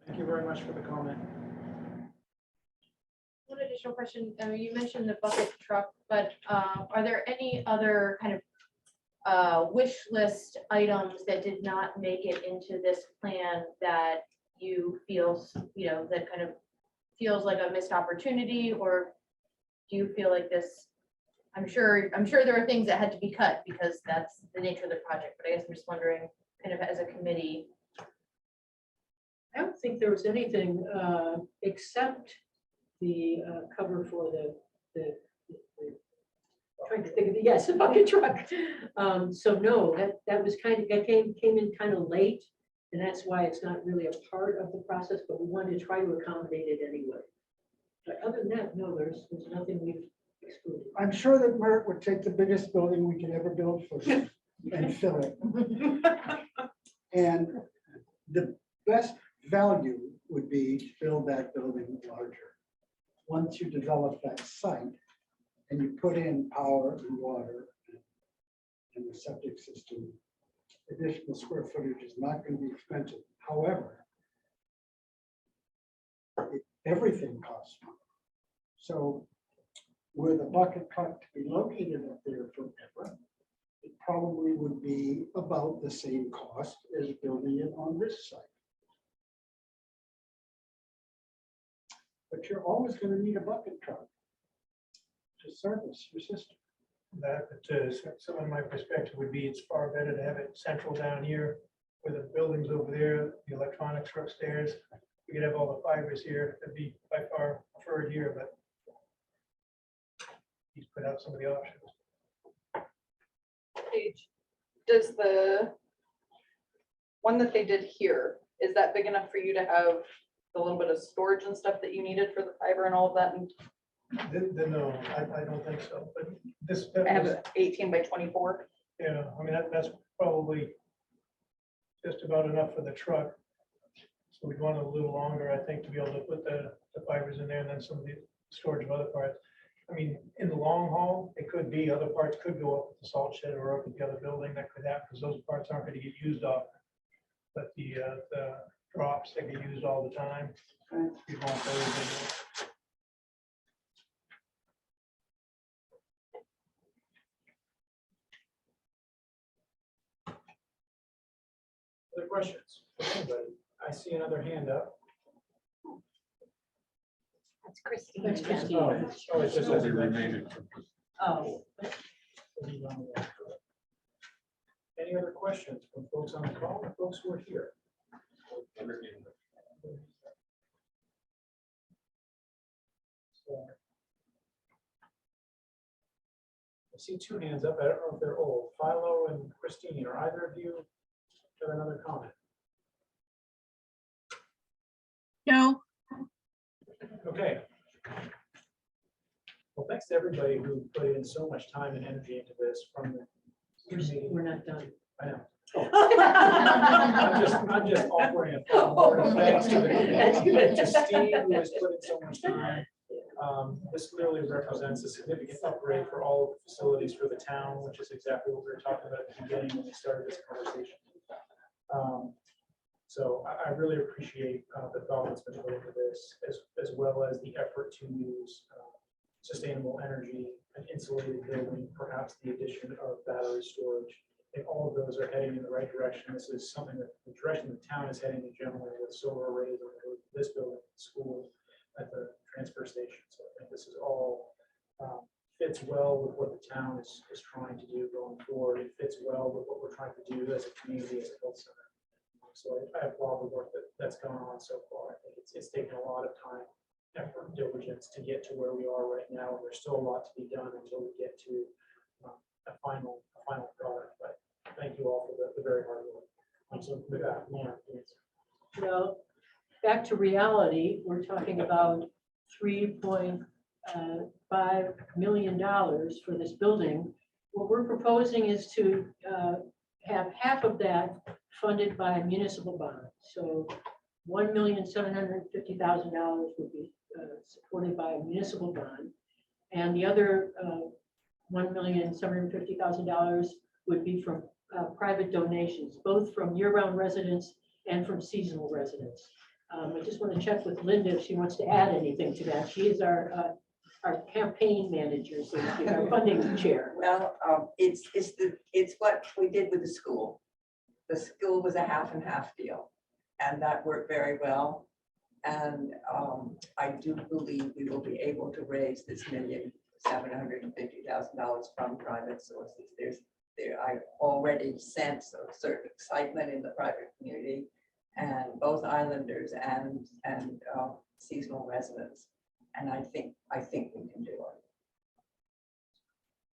Thank you very much for the comment. One additional question. You mentioned the bucket truck, but are there any other kind of wish list items that did not make it into this plan that you feel, that kind of feels like a missed opportunity, or do you feel like this? I'm sure there are things that had to be cut because that's the nature of the project, but I guess I'm just wondering, kind of as a committee. I don't think there was anything except the cover for the trying to think of the, yes, the bucket truck. So no, that was kind of, that came in kind of late, and that's why it's not really a part of the process, but we wanted to try to accommodate it anyway. But other than that, no, there's nothing we've excluded. I'm sure that Merck would take the biggest building we could ever build for them and fill it. And the best value would be to build that building larger. Once you develop that site and you put in power and water and the septic system, additional square footage is not going to be expensive. However, everything costs money. So were the bucket truck to be located up there forever, it probably would be about the same cost as building it on this site. But you're always going to need a bucket truck to service your system. That, some of my perspective would be it's far better to have it central down here where the buildings over there, the electronics are upstairs. We could have all the fibers here. That'd be by far preferred here, but he's put out some of the options. Paige, does the one that they did here, is that big enough for you to have the little bit of storage and stuff that you needed for the fiber and all of that? And Then no, I don't think so, but this, I have an 18 by 24. yeah, I mean, that's probably just about enough for the truck. So we'd want it a little longer, I think, to be able to put the fibers in there and then some of the storage of other parts. I mean, in the long haul, it could be other parts could go up at the salt shed or up at the other building. That could happen because those parts aren't going to get used often. But the drops that get used all the time, you want those. Other questions? from anybody? I see another hand up. That's Christine. That's again. Christine. Oh, it's just. Oh, Any other questions from folks on the call or folks who are here? So, I see two hands up. I don't know if they're old. Philo and Christine, are either of you have another comment? No. Okay. Well, thanks to everybody who put in so much time and energy into this from the committee. We're not done. I know. I'm just offering a full word of thanks to the committee, to Steve, who has put in so much time. This clearly represents a significant upgrade for all of the facilities for the town, which is exactly what we were talking about at the beginning when we started this conversation. So I really appreciate the thought that's been put into this, as well as the effort to use sustainable energy, an insulated building, perhaps the addition of battery storage. I think all of those are heading in the right direction. This is something that the direction the town is heading in general with solar arrays on this building, school, at the transfer station. So I think this is all fits well with what the town is trying to do going forward. It fits well with what we're trying to do as a community, as a health center. So I applaud the work that's gone on so far. I think it's taken a lot of time, effort, and diligence to get to where we are right now. There's still a lot to be done until we get to a final product. But thank you all for the very hard work. So with that, Lauren, please. Well, back to reality, we're talking about $3.5 million for this building. What we're proposing is to have half of that funded by municipal bond. So $1,750,000 would be supported by a municipal bond. And the other $1,750,000 would be from private donations, both from year-round residents and from seasonal residents. I just want to check with Linda if she wants to add anything to that. She is our campaign manager, so to speak, our funding chair. Well, it's what we did with the school. The school was a half and half deal, and that worked very well. And I do believe we will be able to raise this $1,750,000 from private sources. I already sense a certain excitement in the private community, and both islanders and seasonal residents. And I think we can do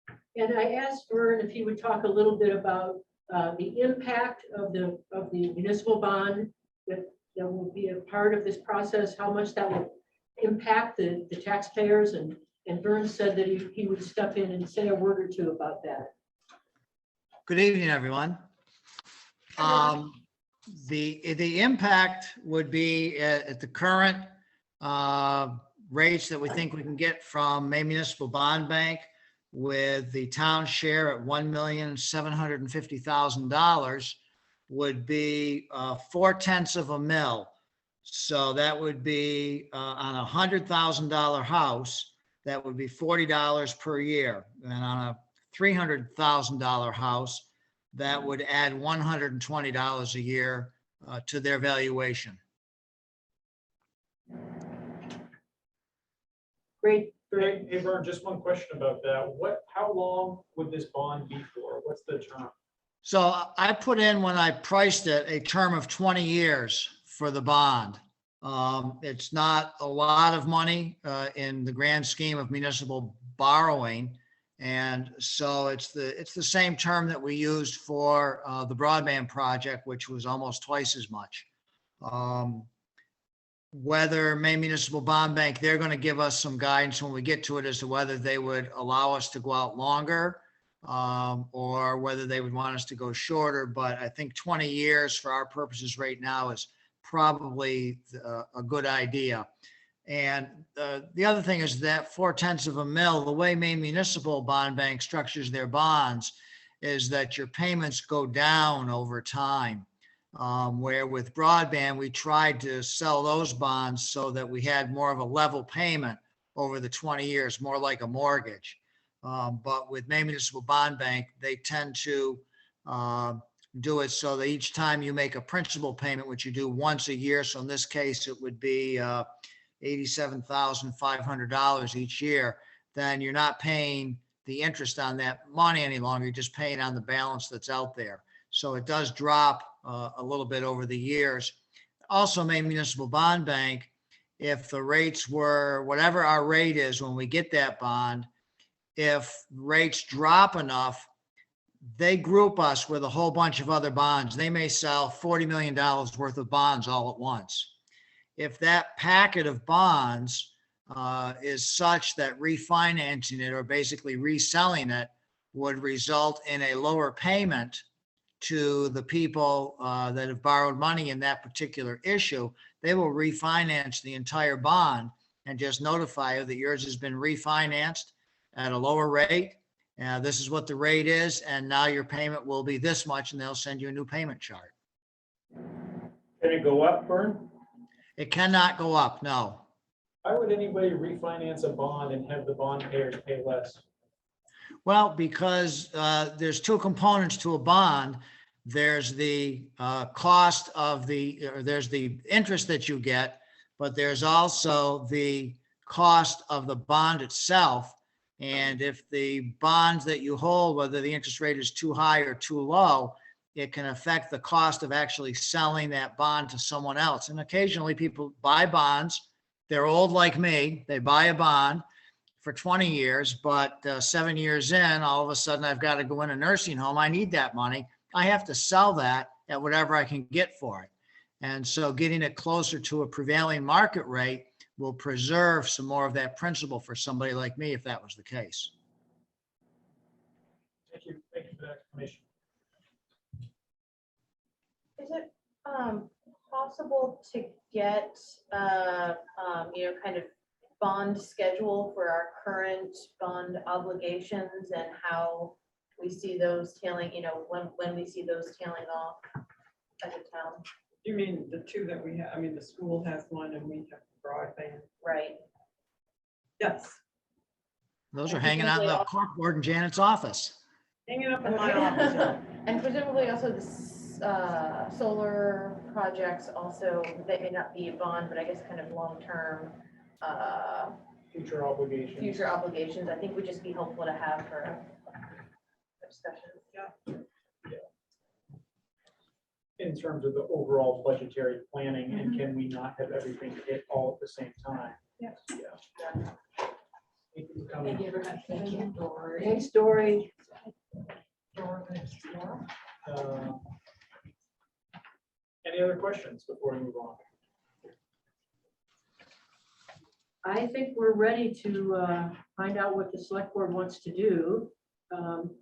it. And I asked Vern if he would talk a little bit about the impact of the municipal bond that will be a part of this process, how much that will impact the taxpayers. And Vern said that he would step in and say a word or two about that. Good evening, everyone. The impact would be at the current rates that we think we can get from Maine Municipal Bond Bank, with the town share at $1,750,000 would be 0.4 mil. So that would be on a $100,000 house, that would be $40 per year. And on a $300,000 house, that would add $120 a year to their valuation. Great. Hey, Vern, just one question about that. How long would this bond be for? What's the term? So I put in, when I priced it, a term of 20 years for the bond. It's not a lot of money in the grand scheme of municipal borrowing. And so it's the same term that we used for the broadband project, which was almost twice as much. Whether Maine Municipal Bond Bank, they're going to give us some guidance when we get to it as to whether they would allow us to go out longer or whether they would want us to go shorter. But I think 20 years for our purposes right now is probably a good idea. And the other thing is that 0.4 of a mil, the way Maine Municipal Bond Bank structures their bonds is that your payments go down over time. Where with broadband, we tried to sell those bonds so that we had more of a level payment over the 20 years, more like a mortgage. But with Maine Municipal Bond Bank, they tend to do it so that each time you make a principal payment, which you do once a year, so in this case, it would be $87,500 each year, then you're not paying the interest on that money any longer. You're just paying on the balance that's out there. So it does drop a little bit over the years. Also, Maine Municipal Bond Bank, if the rates were whatever our rate is when we get that bond, if rates drop enough, they group us with a whole bunch of other bonds. They may sell $40 million worth of bonds all at once. If that packet of bonds is such that refinancing it or basically reselling it would result in a lower payment to the people that have borrowed money in that particular issue, they will refinance the entire bond and just notify you that yours has been refinanced at a lower rate. This is what the rate is, and now your payment will be this much, and they'll send you a new payment chart. Can it go up, Vern? It cannot go up, no. Why would anybody refinance a bond and have the bond payers pay less? Well, because there's two components to a bond. There's the cost of there's the interest that you get, but there's also the cost of the bond itself. And if the bonds that you hold, whether the interest rate is too high or too low, it can affect the cost of actually selling that bond to someone else. And occasionally people buy bonds. They're old like me. They buy a bond for 20 years, but 7 years in, all of a sudden I've got to go in a nursing home. I need that money. I have to sell that at whatever I can get for it. And so getting it closer to a prevailing market rate will preserve some more of that principal for somebody like me, if that was the case. Thank you for that explanation. Is it possible to get, kind of bond schedule for our current bond obligations and how we see those tailing, when we see those tailing off as a town? You mean the two that we have? I mean, the school has one and we have broadband. Right. Yes. Those are hanging out in the corkboard in Janet's office. Hanging up in my office. And presumably also the solar projects also, they may not be a bond, but I guess kind of long-term Future obligations. future obligations. I think would just be helpful to have for discussion. In terms of the overall budgetary planning, and can we not have everything hit all at the same time? Yes. Yeah. Thank you for coming. Thank you very much. Thank you, Dory. Thanks, Dory. Any other questions before we move on? I think we're ready to find out what the select board wants to do.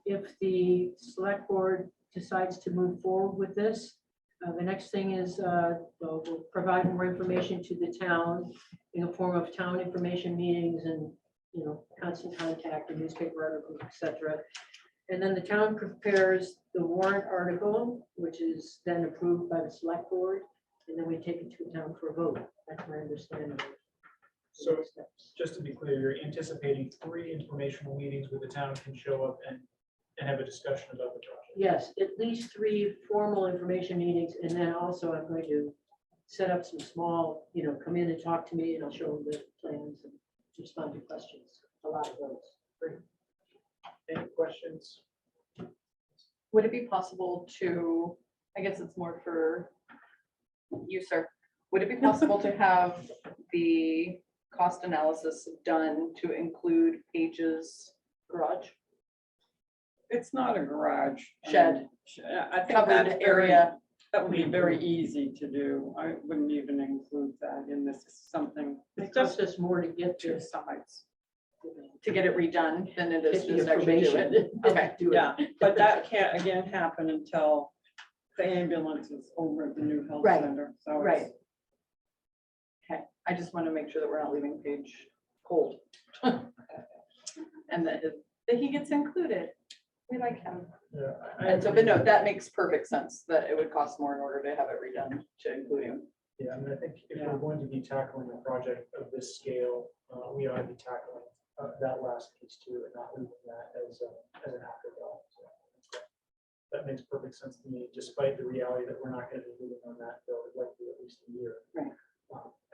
If the select board decides to move forward with this, the next thing is we'll provide more information to the town in the form of town information meetings and, constant contact and newspaper articles, etc. And then the town prepares the warrant article, which is then approved by the select board. and then we take it to town for a vote. That's my understanding. of the So next steps. just to be clear, you're anticipating 3 informational meetings where the town can show up and have a discussion about the project. Yes, at least 3 formal information meetings, and then also I'm going to set up some small, come in and talk to me, and I'll show them the plans and respond to questions. A lot of those. Any questions? Would it be possible to, I guess it's more for you, sir. Would it be possible to have the cost analysis done to include Paige's garage? It's not a garage. Shed. I think Covered that's area. That would be very easy to do. I wouldn't even include that in this. Is something. It It's just costs us more to get two to. sides. To get it redone than it is Get to the just actually do information. it. Okay. Do it. Yeah, but that can't again happen until the ambulance is over at the new health Right, center. So it's- Right. Okay, I just want to make sure that we're not leaving Paige cold. And that he gets included. We like him. Yeah. And so, but no, that makes perfect sense that it would cost more in order to have it redone to include him. Yeah, I mean, I think if we're going to be tackling a project of this scale, we ought to be tackling that last piece too, and not leaving that as an afterthought. So that makes perfect sense to me, despite the reality that we're not going to be moving on that for likely at least a year. Right.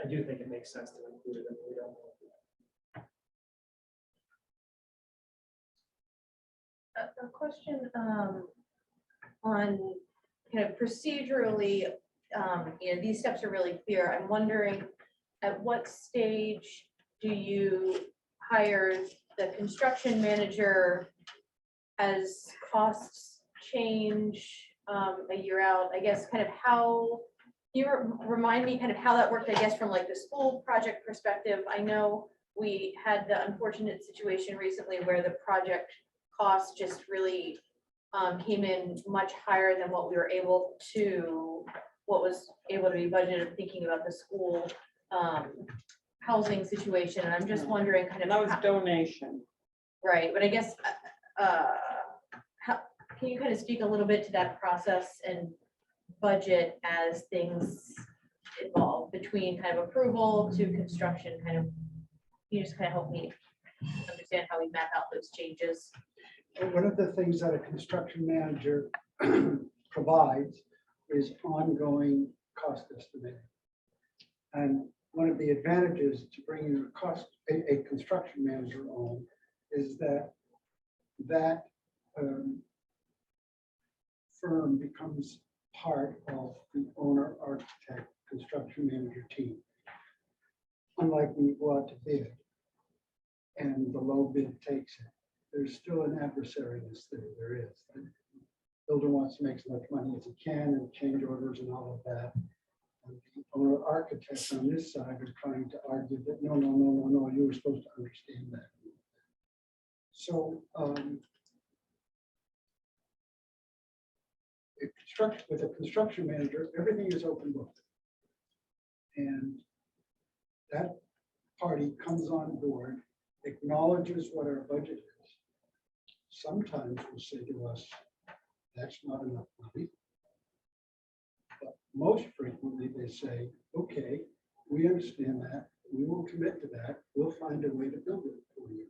I do think it makes sense to include it, and we don't want to. A question on kind of procedurally, these steps are really clear. I'm wondering, at what stage do you hire the construction manager as costs change a year out? I guess kind of how, can you remind me kind of how that worked, I guess, from like the school project perspective? I know we had the unfortunate situation recently where the project costs just really came in much higher than what we were able to, what was able to be budgeted, thinking about the school housing situation. And I'm just wondering kind of. That was donation. Right, but I guess, how, can you kind of speak a little bit to that process and budget as things evolve between kind of approval to construction, kind of, can you just kind of help me understand how we map out those changes? One of the things that a construction manager provides is ongoing cost estimating. And one of the advantages to bringing a construction manager on is that firm becomes part of the owner architect construction manager team. Unlike when you go out to bid and the low bid takes it, there's still an adversariness there is. The builder wants to make as much money as he can and change orders and all of that. And the owner architects on this side are trying to argue that no, you were supposed to understand that. So with a construction manager, everything is open book. And that party comes on board, acknowledges what our budget is. Sometimes will say to us, that's not enough money. But most frequently they say, okay, we understand that. We will commit to that. We'll find a way to build it for you.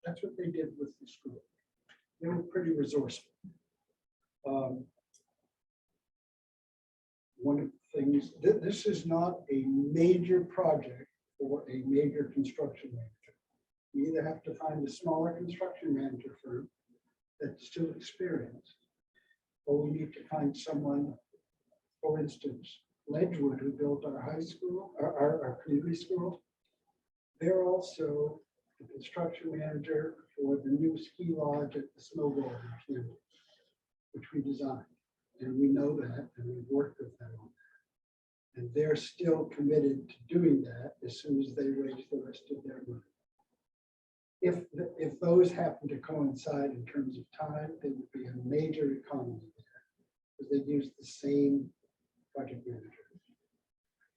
That's what they did with the school. They were pretty resourceful. One of the things, this is not a major project for a major construction manager. We either have to find a smaller construction manager firm that's still experienced, or we need to find someone, for instance, Ledgewood, who built our high school, our community school. They're also the construction manager for the new ski lodge at the snowboarding campus, which we designed. And we know that, and we've worked with them on that. And they're still committed to doing that as soon as they raise the rest of their money. If those happen to coincide in terms of time, there would be a major economy there, because they use the same project manager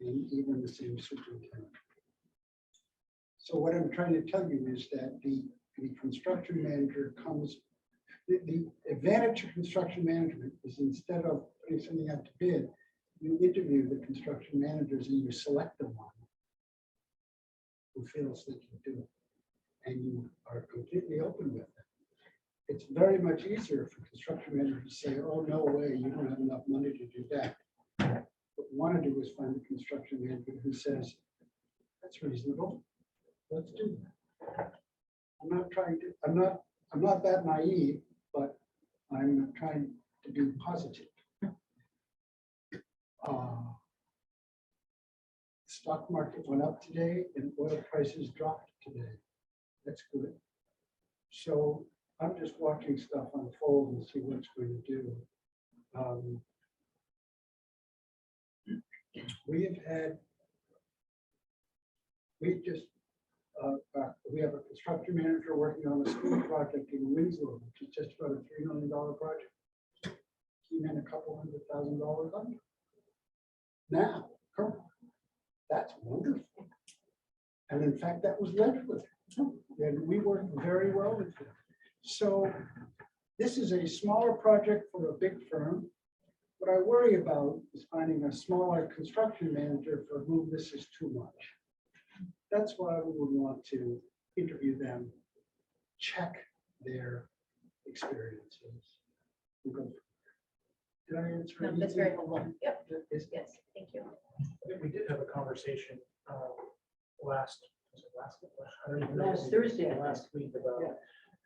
and even the same superintendent. So what I'm trying to tell you is that the construction manager comes, the advantage of construction management is instead of putting something out to bid, you interview the construction managers and you select the one who feels they can do it, and you are completely open with it. It's very much easier for construction managers to say, oh, no way, you don't have enough money to do that. What we want to do is find a construction manager who says, that's reasonable, let's do that. I'm not that naive, but I'm trying to be positive. Stock market went up today and oil prices dropped today. That's good. So I'm just watching stuff unfold and see what it's going to do. We have a construction manager working on a school project in Winslow, which is just about a $3 million project. Came in $200,000 under. Now, currently, that's wonderful. And in fact, that was led with it. And we worked very well with it. So this is a smaller project for a big firm. What I worry about is finding a smaller construction manager for whom this is too much. That's why we would want to interview them, check their experiences. We'll go. Did I answer? No, that's very helpful. Yep. Is- Yes, thank you. I think we did have a conversation last Thursday. last week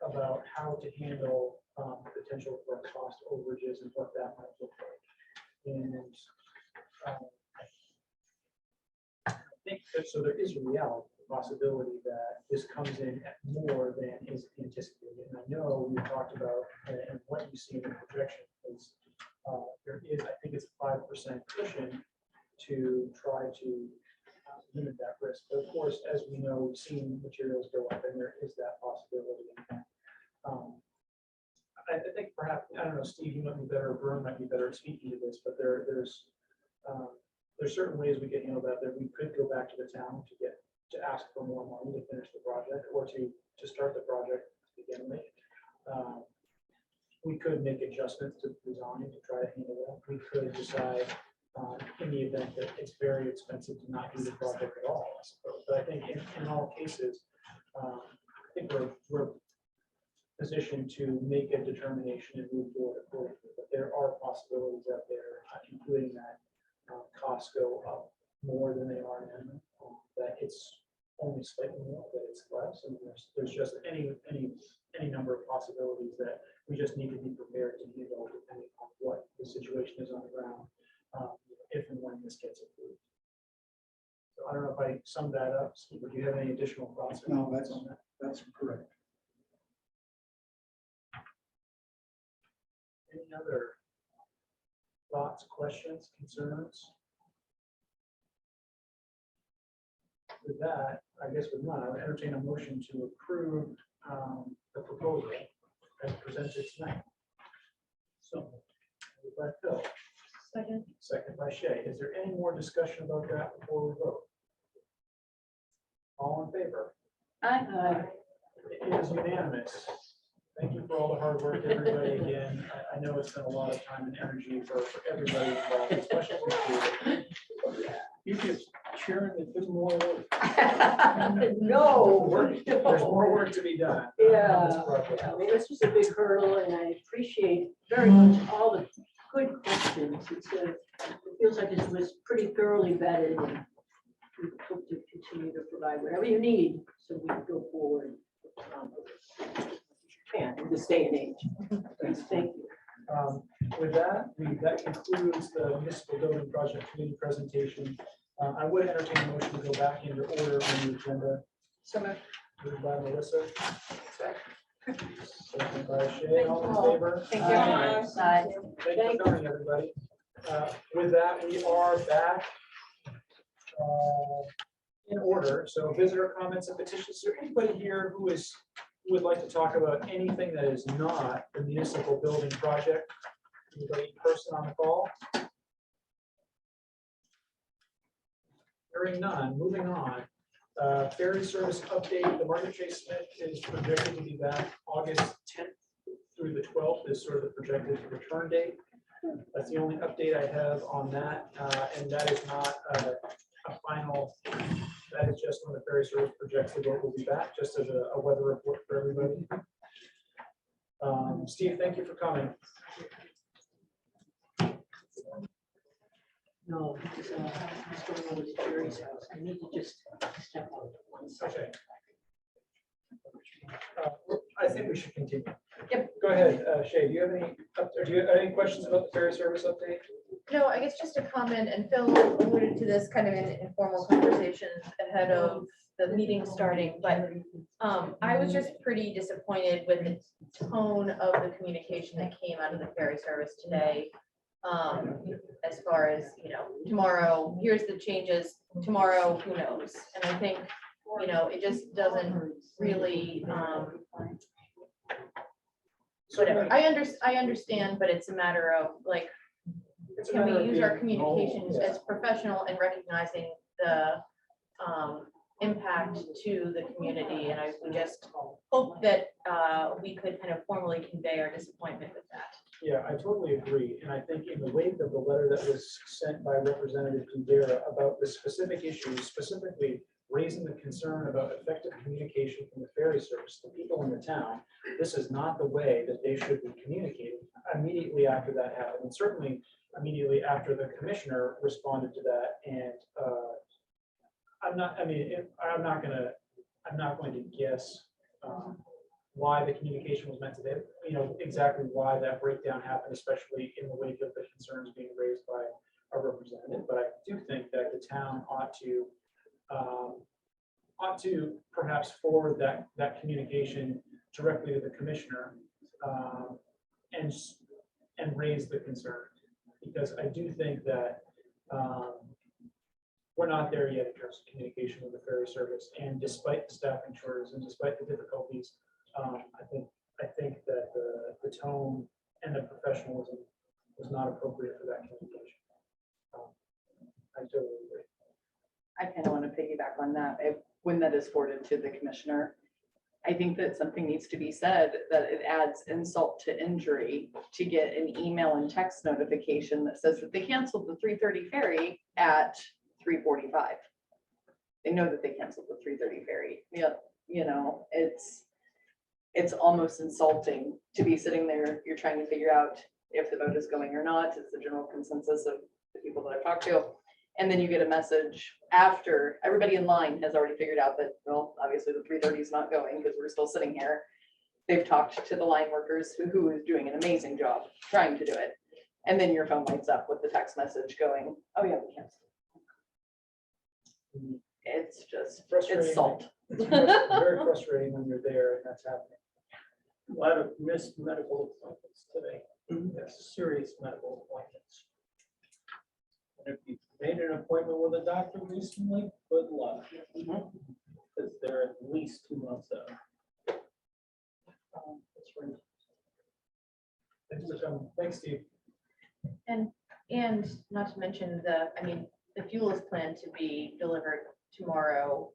about how to handle potential for cost overages and what that might look like. And I think that, so there is a reality, a possibility that this comes in at more than is anticipated. And I know we talked about and what you see in the projection is there is, I think it's a 5% cushion to try to limit that risk. But of course, as we know, we've seen materials go up and there is that possibility. I think perhaps, I don't know, Steve, you might be better, Vern might be better at speaking to this, but there's certain ways we can handle that we could go back to the town to ask for more money to finish the project or to start the project to begin with. We could make adjustments to the design to try to handle that. We could decide in the event that it's very expensive to not do the project at all, I suppose. But I think in all cases, I think we're positioned to make a determination and move forward accordingly. But there are possibilities out there, including that costs go up more than they are now, that it's only slightly more, that it's less, and there's just any number of possibilities that we just need to be prepared to handle depending on what the situation is on the ground, if and when this gets approved. So I don't know if I summed that up. Steve, do you have any additional thoughts? No, that's correct. Any other thoughts, questions, concerns? With that, I guess with none, I would entertain a motion to approve the proposal as presented tonight. So, moved by Phil, second by Shay. Is there any more discussion about that before we vote? All in favor? Aye. It is unanimous. Thank you for all the hard work, everybody. Again, I know it's been a lot of time and energy for everybody involved, especially for you. Just sharing that there's more work. No. There's more work to be done. Yeah, on this project. I mean, this was a big hurdle, and I appreciate very much all the good questions. It feels like this was pretty thoroughly vetted, and we hope to continue to provide whatever you need so we can go forward. In this day and age. Thank you. With that, that concludes the municipal building project committee presentation. I would entertain a motion to go back into order on the agenda. Moved by Melissa. Second by Shay. All in favor? Thank you. Aye. Thanks for coming, everybody. With that, we are back in order. So visitor comments and petitions. Is there anybody here who would like to talk about anything that is not the municipal building project? Anybody person on the call? Hearing none, moving on. Ferry service update, the Margaret J. Smith is projected to be back August 10th through the 12th is sort of the projected return date. That's the only update I have on that, and that is not a final, that is just when the ferry service projects the boat will be back, just as a weather report for everybody. Steve, thank you for coming. No, it's going over to Jerry's house. I need to just step out one second. Okay. I think we should continue. Yep. Go ahead, Shay, do you have any questions about the ferry service update? No, I guess just a comment, and Phil alluded to this kind of in informal conversations ahead of the meeting starting, but I was just pretty disappointed with the tone of the communication that came out of the ferry service today. As far as, tomorrow, here's the changes, tomorrow, who knows? And I think, it just doesn't really, whatever. I understand, but it's a matter of like, can we use our communications as professional and recognizing the impact to the community? And we just hope that we could kind of formally convey our disappointment with that. Yeah, I totally agree. And I think in the wake of the letter that was sent by Representative Dudera about the specific issues, specifically raising the concern about effective communication from the ferry service to people in the town, this is not the way that they should be communicating. Immediately after that happened, and certainly immediately after the commissioner responded to that. And I'm not going to guess why the communication was meant to them, exactly why that breakdown happened, especially in the wake of the concerns being raised by a representative. But I do think that the town ought to perhaps forward that communication directly to the commissioner and raise the concern, because I do think that we're not there yet in terms of communication with the ferry service. And despite the staffing shortages and despite the difficulties, I think that the tone and the professionalism was not appropriate for that communication. I totally agree. I kind of want to piggyback on that. When that is forwarded to the commissioner, I think that something needs to be said, that it adds insult to injury to get an email and text notification that says that they canceled the 3:30 ferry at 3:45. They know that they canceled the 3:30 ferry. Yeah, it's almost insulting to be sitting there. You're trying to figure out if the boat is going or not. It's the general consensus of the people that I've talked to. And then you get a message after everybody in line has already figured out that, well, obviously the 3:30 is not going because we're still sitting here. They've talked to the line workers who is doing an amazing job trying to do it. And then your phone lights up with the text message going, oh yeah, we canceled. It's just, it's salt. It's very frustrating when you're there and that's happening. A lot of missed medical appointments today. Yes, serious medical appointments. And if you made an appointment with a doctor recently, good luck. Because they're at least 2 months out. That's right. Thanks for coming. Thanks, Steve. And not to mention the fuel is planned to be delivered tomorrow.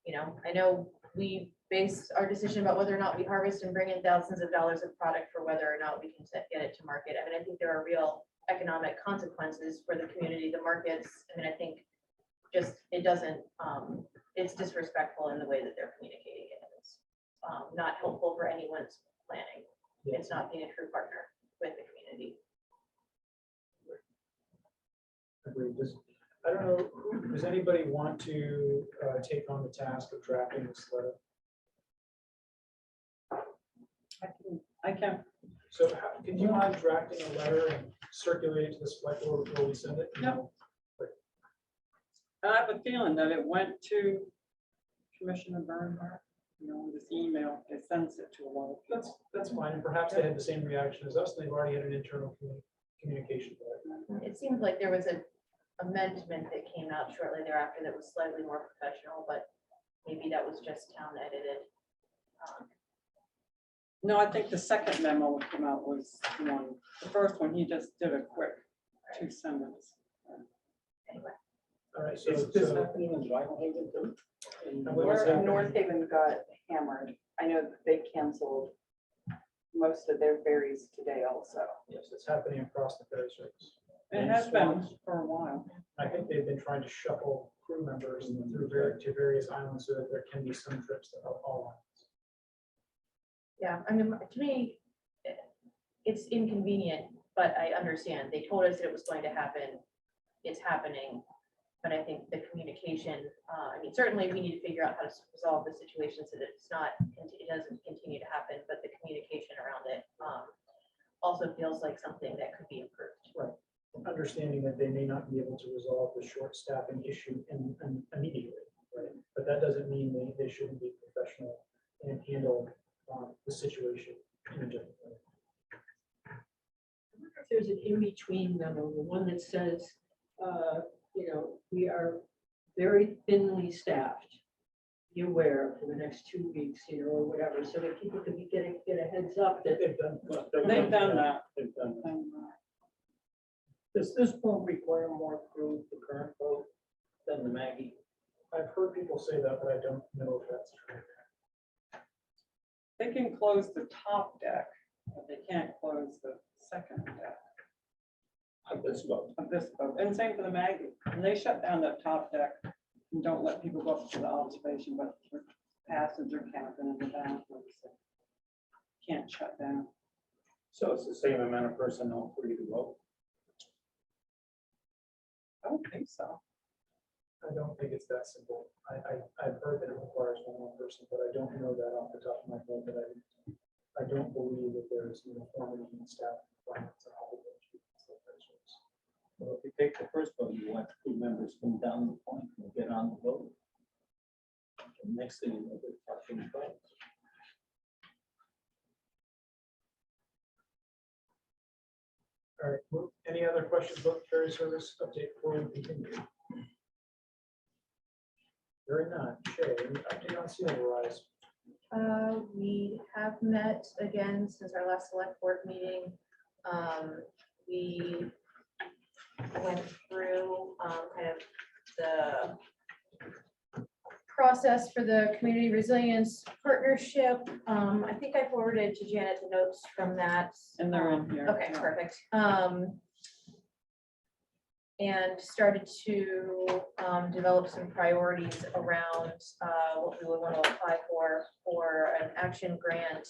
I know we base our decision about whether or not we harvest and bring in thousands of dollars of product for whether or not we can get it to market. I think there are real economic consequences for the community, the markets. I think just, it doesn't, it's disrespectful in the way that they're communicating it. It's not helpful for anyone's planning. It's not being a true partner with the community. Agreed. I don't know, does anybody want to take on the task of drafting this letter? I can. So can you mind drafting a letter and circulate it to the select board before we send it? Yep. I have a feeling that it went to Commissioner Bernhardt, this email, it sends it to a lot of people. That's fine, and perhaps they had the same reaction as us, and they've already had an internal communication. It seems like there was an amendment that came out shortly thereafter that was slightly more professional, but maybe that was just town edited. No, I think the second memo that came out was the first one, he just did a quick 2 sentences. Anyway. All right, so Is this happening in Whitehaven too? North Haven got hammered. I know that they canceled most of their ferries today also. Yes, it's happening across the ferry service. It has been for a while. I think they've been trying to shuffle crew members through to various islands so that there can be some trips that are all islands. Yeah, I mean, to me, it's inconvenient, but I understand. They told us that it was going to happen. It's happening. But I think the communication, I mean, certainly we need to figure out how to resolve the situation so that it's not, it doesn't continue to happen, but the communication around it also feels like something that could be improved. Right. Understanding that they may not be able to resolve the short staffing issue immediately, right? But that doesn't mean they shouldn't be professional and handle the situation in a different way. I wonder if there's an in-between memo, the one that says, you know, we are very thinly staffed. Be aware for the next 2 weeks, you know, or whatever, so that people can be get a heads up that They've done. They've done that. They've done that. And, Does this boat require more crew, the current boat, than the Maggie? I've heard people say that, but I don't know if that's true. They can close the top deck, but they can't close the second deck Of this boat? of this boat. And same for the Maggie. And they shut down that top deck and don't let people go up to the observation, but for passenger cabin and the bathroom. Can't shut down. So it's the same amount of personnel for either boat? I don't think so. I don't think it's that simple. I've heard that it requires one more person, but I don't know that off the top of my head. But I don't believe that there's uniformity in staff requirements on all of those. Well, if you take the first boat, you want crew members come down the point and get on the boat. And next thing you know, they're fucking boats. All right, well, any other questions about the ferry service update before we continue? Very not. Shay, any update on sea level rise? We have met again since our last select board meeting. We went through kind of the process for the community resilience partnership. I think I forwarded to Janet the notes from that. And they're in here. Okay, perfect. And started to develop some priorities around what we would want to apply for an action grant.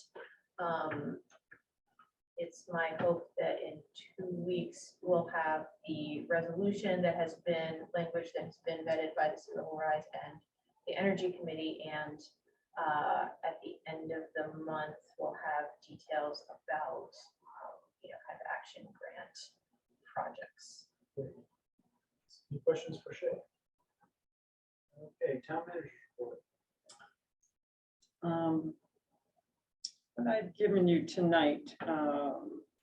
It's my hope that in 2 weeks, we'll have the resolution that has been, language that has been vetted by the Sea Level Rise and the Energy Committee, and at the end of the month, we'll have details about, kind of action grant projects. Any questions for Shay? Okay, town manager's report. What I've given you tonight,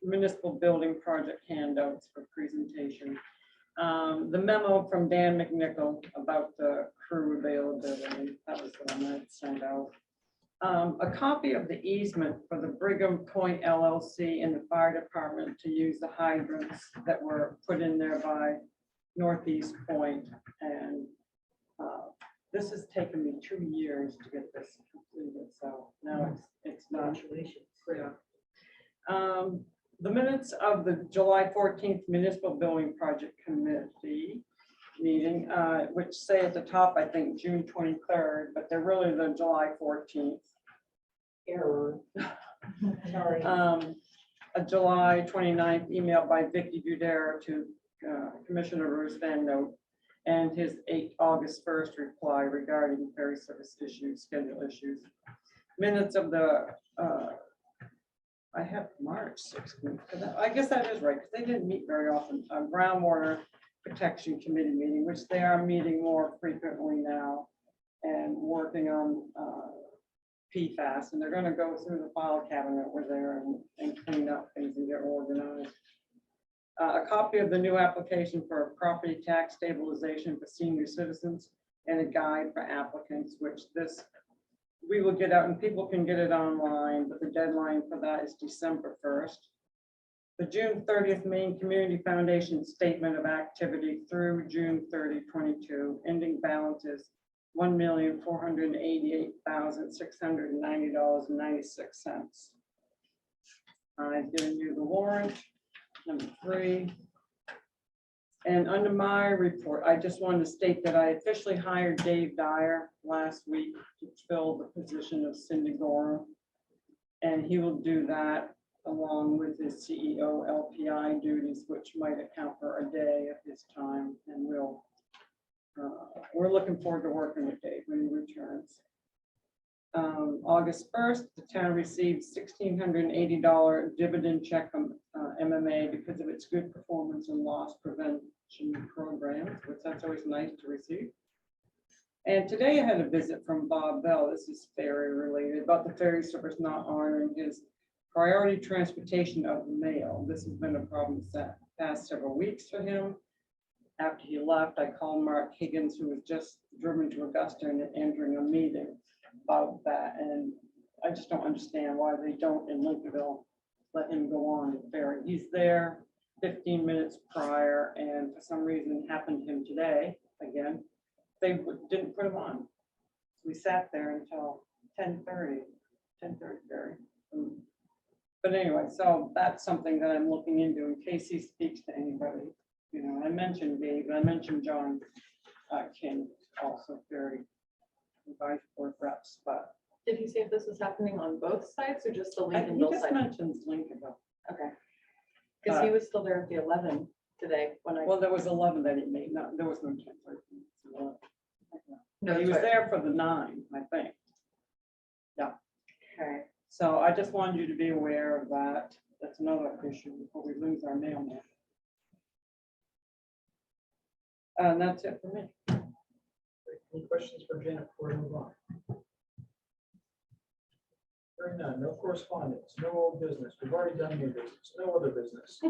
municipal building project handouts for presentation. The memo from Dan McNichol about the crew availability, that was the one I sent out. A copy of the easement for the Brigham Point LLC and the fire department to use the hydrants that were put in there by Northeast Point. And this has taken me 2 years to get this completed, so now it's not. The minutes of the July 14th Municipal Building Project Committee meeting, which say at the top, I think, June 23rd, but they're really the July 14th. Error. sorry. A July 29th email by Vicky Dudera to Commissioner Bruce Van Note, and his August 1st reply regarding ferry service issues, schedule issues. Minutes of the, I have March 16th, I guess that is right, because they didn't meet very often. Groundwater Protection Committee meeting, which they are meeting more frequently now and working on PFAS, and they're going to go through the file cabinet over there and clean up things and get organized. A copy of the new application for property tax stabilization for senior citizens and a guide for applicants, which this we will get out and people can get it online, but the deadline for that is December 1st. The June 30th Maine Community Foundation Statement of Activity through June 30, 22, ending balance is $1,488,690.96. I've given you the warrant, number 3. And under my report, I just wanted to state that I officially hired Dave Dyer last week to fill the position of Cindy Gorham. And he will do that along with his CEO LPI duties, which might account for a day of his time. And we're looking forward to working with Dave when he returns. August 1st, the town received $1,680 dividend check from MMA because of its good performance in loss prevention programs, which that's always nice to receive. And today I had a visit from Bob Bell. This is ferry related, about the ferry service not honoring his priority transportation of the mail. This has been a problem the past several weeks for him. After he left, I called Mark Higgins, who was just driven to Augusta and entering a meeting about that. And I just don't understand why they don't in Lincolnville let him go on the ferry. He's there 15 minutes prior, and for some reason happened to him today again. They didn't put him on. We sat there until 10:30 ferry. But anyway, so that's something that I'm looking into in case he speaks to anybody. You know, I mentioned Dave, I mentioned John King, also very vice board reps, but. Did he say if this was happening on both sides or just the He Lincolnville just side? mentions Lincolnville. Okay. Because he was still there at the 11 today when I. Well, there was 11 that he made, no, there was no 10. No, He that's was right. there for the 9, I think. Yeah. Okay. So I just wanted you to be aware of that. That's another issue before we lose our mailman. And that's it for me. Any questions for Janet before we move on? Hearing none, no correspondence, no old business. We've already done new business, no other business.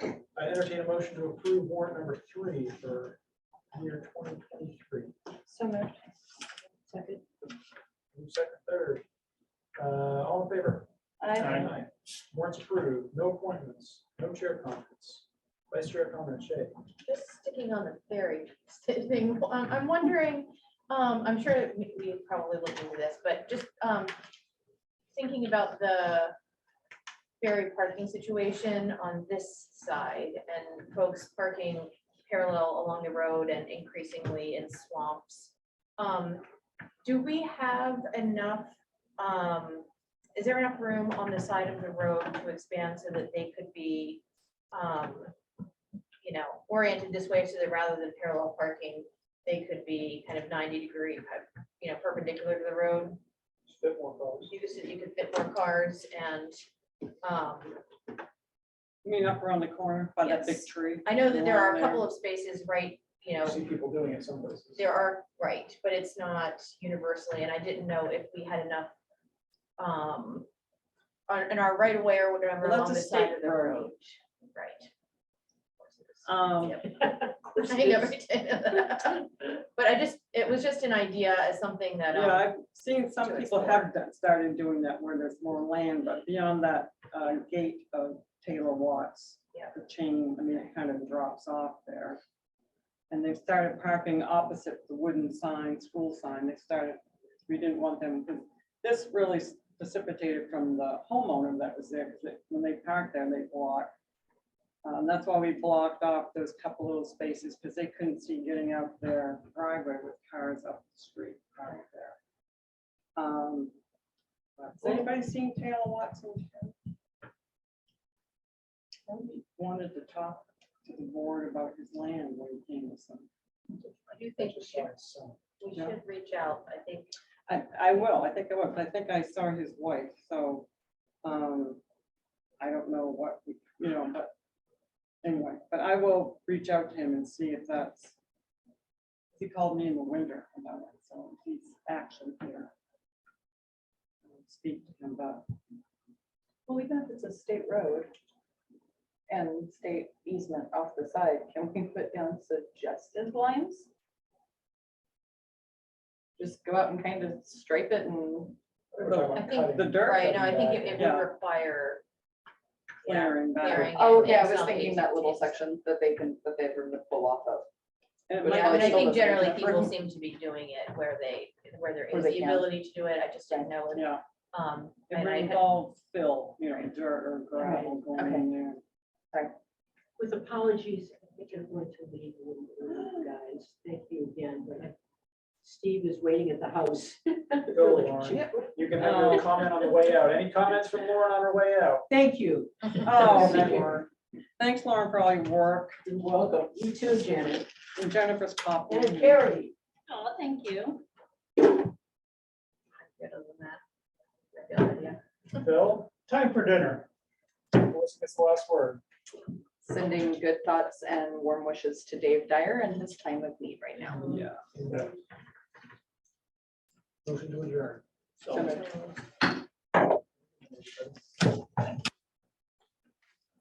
I entertain a motion to approve warrant number 3 for year 2023. So moved. Second. Move second, third. All in favor? Aye. Warrants approved, no appointments, no chair comments. Vice chair comments, Shay. Just sticking on the ferry thing, I'm wondering, I'm sure we probably looked into this, but just thinking about the ferry parking situation on this side and folks parking parallel along the road and increasingly in swamps. Do we have enough, is there enough room on the side of the road to expand so that they could be you know, oriented this way so that rather than parallel parking, they could be kind of 90-degree, you know, perpendicular to the road? Fit more cars. You could fit more cars and, You mean up around the corner by that big Yes. tree? I know that there are a Along couple there? of spaces, right, you I know, see people doing it some places. there are, right, but it's not universally, and I didn't know if we had enough, in our right of way or whatever Well, that's along a the side state of the road. road, right? Um, I know, right? But it was just an idea as something that, Yeah, I've seen some to people explore. have started doing that where there's more land, but beyond that gate of Taylor Watts. Yeah. The chain, I mean, it kind of drops off there. And they've started parking opposite the wooden sign, school sign. We didn't want them, because this really precipitated from the homeowner that was there, because when they parked there, they blocked. That's why we blocked off those couple little spaces, because they couldn't see getting out their driveway with cars up the street right there. Has anybody seen Taylor Watson? He wanted to talk to the board about his land when he came to some. I do think we should reach out, I think. I will, I think I will, but I think I saw his wife, so, I don't know what, but anyway, but I will reach out to him and see if that's, he called me in the winter about it, so he's actually here. I'll speak to him about. Well, even if it's a state road and state easement off the side, can we put down suggested lines? Just go out and kind of stripe it and. I think, The dirt. right, no, I think it Yeah. would require. Clearing back. Clearing. Oh, and yeah, I was some thinking that little agencies. section that they have room to pull off of. And it But might Yeah, yeah, but I also- think generally doesn't- people seem to be doing it where there Where is they the can. ability to do it. I just didn't know if Yeah, It And would I had- involve fill, dirt or gravel going in there. With apologies, I think I'm going to leave a little early, guys. Thank you again, but Steve is waiting at the house. Go, Lauren. You can have your comment on the way out. Any comments from Lauren on her way out? Thank you. Oh, Lauren. Thanks, Lauren, for all your work. You're welcome. You too, Janet. And Jennifer's copy. And Carrie. Oh, thank you. Other than that, I feel like, yeah. Bill, time for dinner. Melissa gets the last word. Sending good thoughts and warm wishes to Dave Dyer and his time of need right now. Yeah. Motion to adjourn. So moved.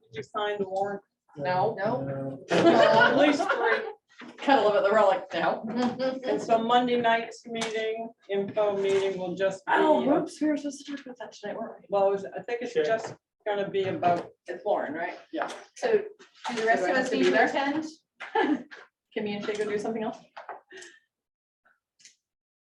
Did you sign the warrant? No, No. At least three. kind of love it. We're like, no. And so Monday night's meeting, info meeting will just be. Oh, whoops, we were supposed to talk about that tonight, weren't we? Well, I think it's Okay. just gonna be about, It's Lauren, right? yeah. So Do the rest Do I of have us to need be to there? attend? Can me and Shay go do something else?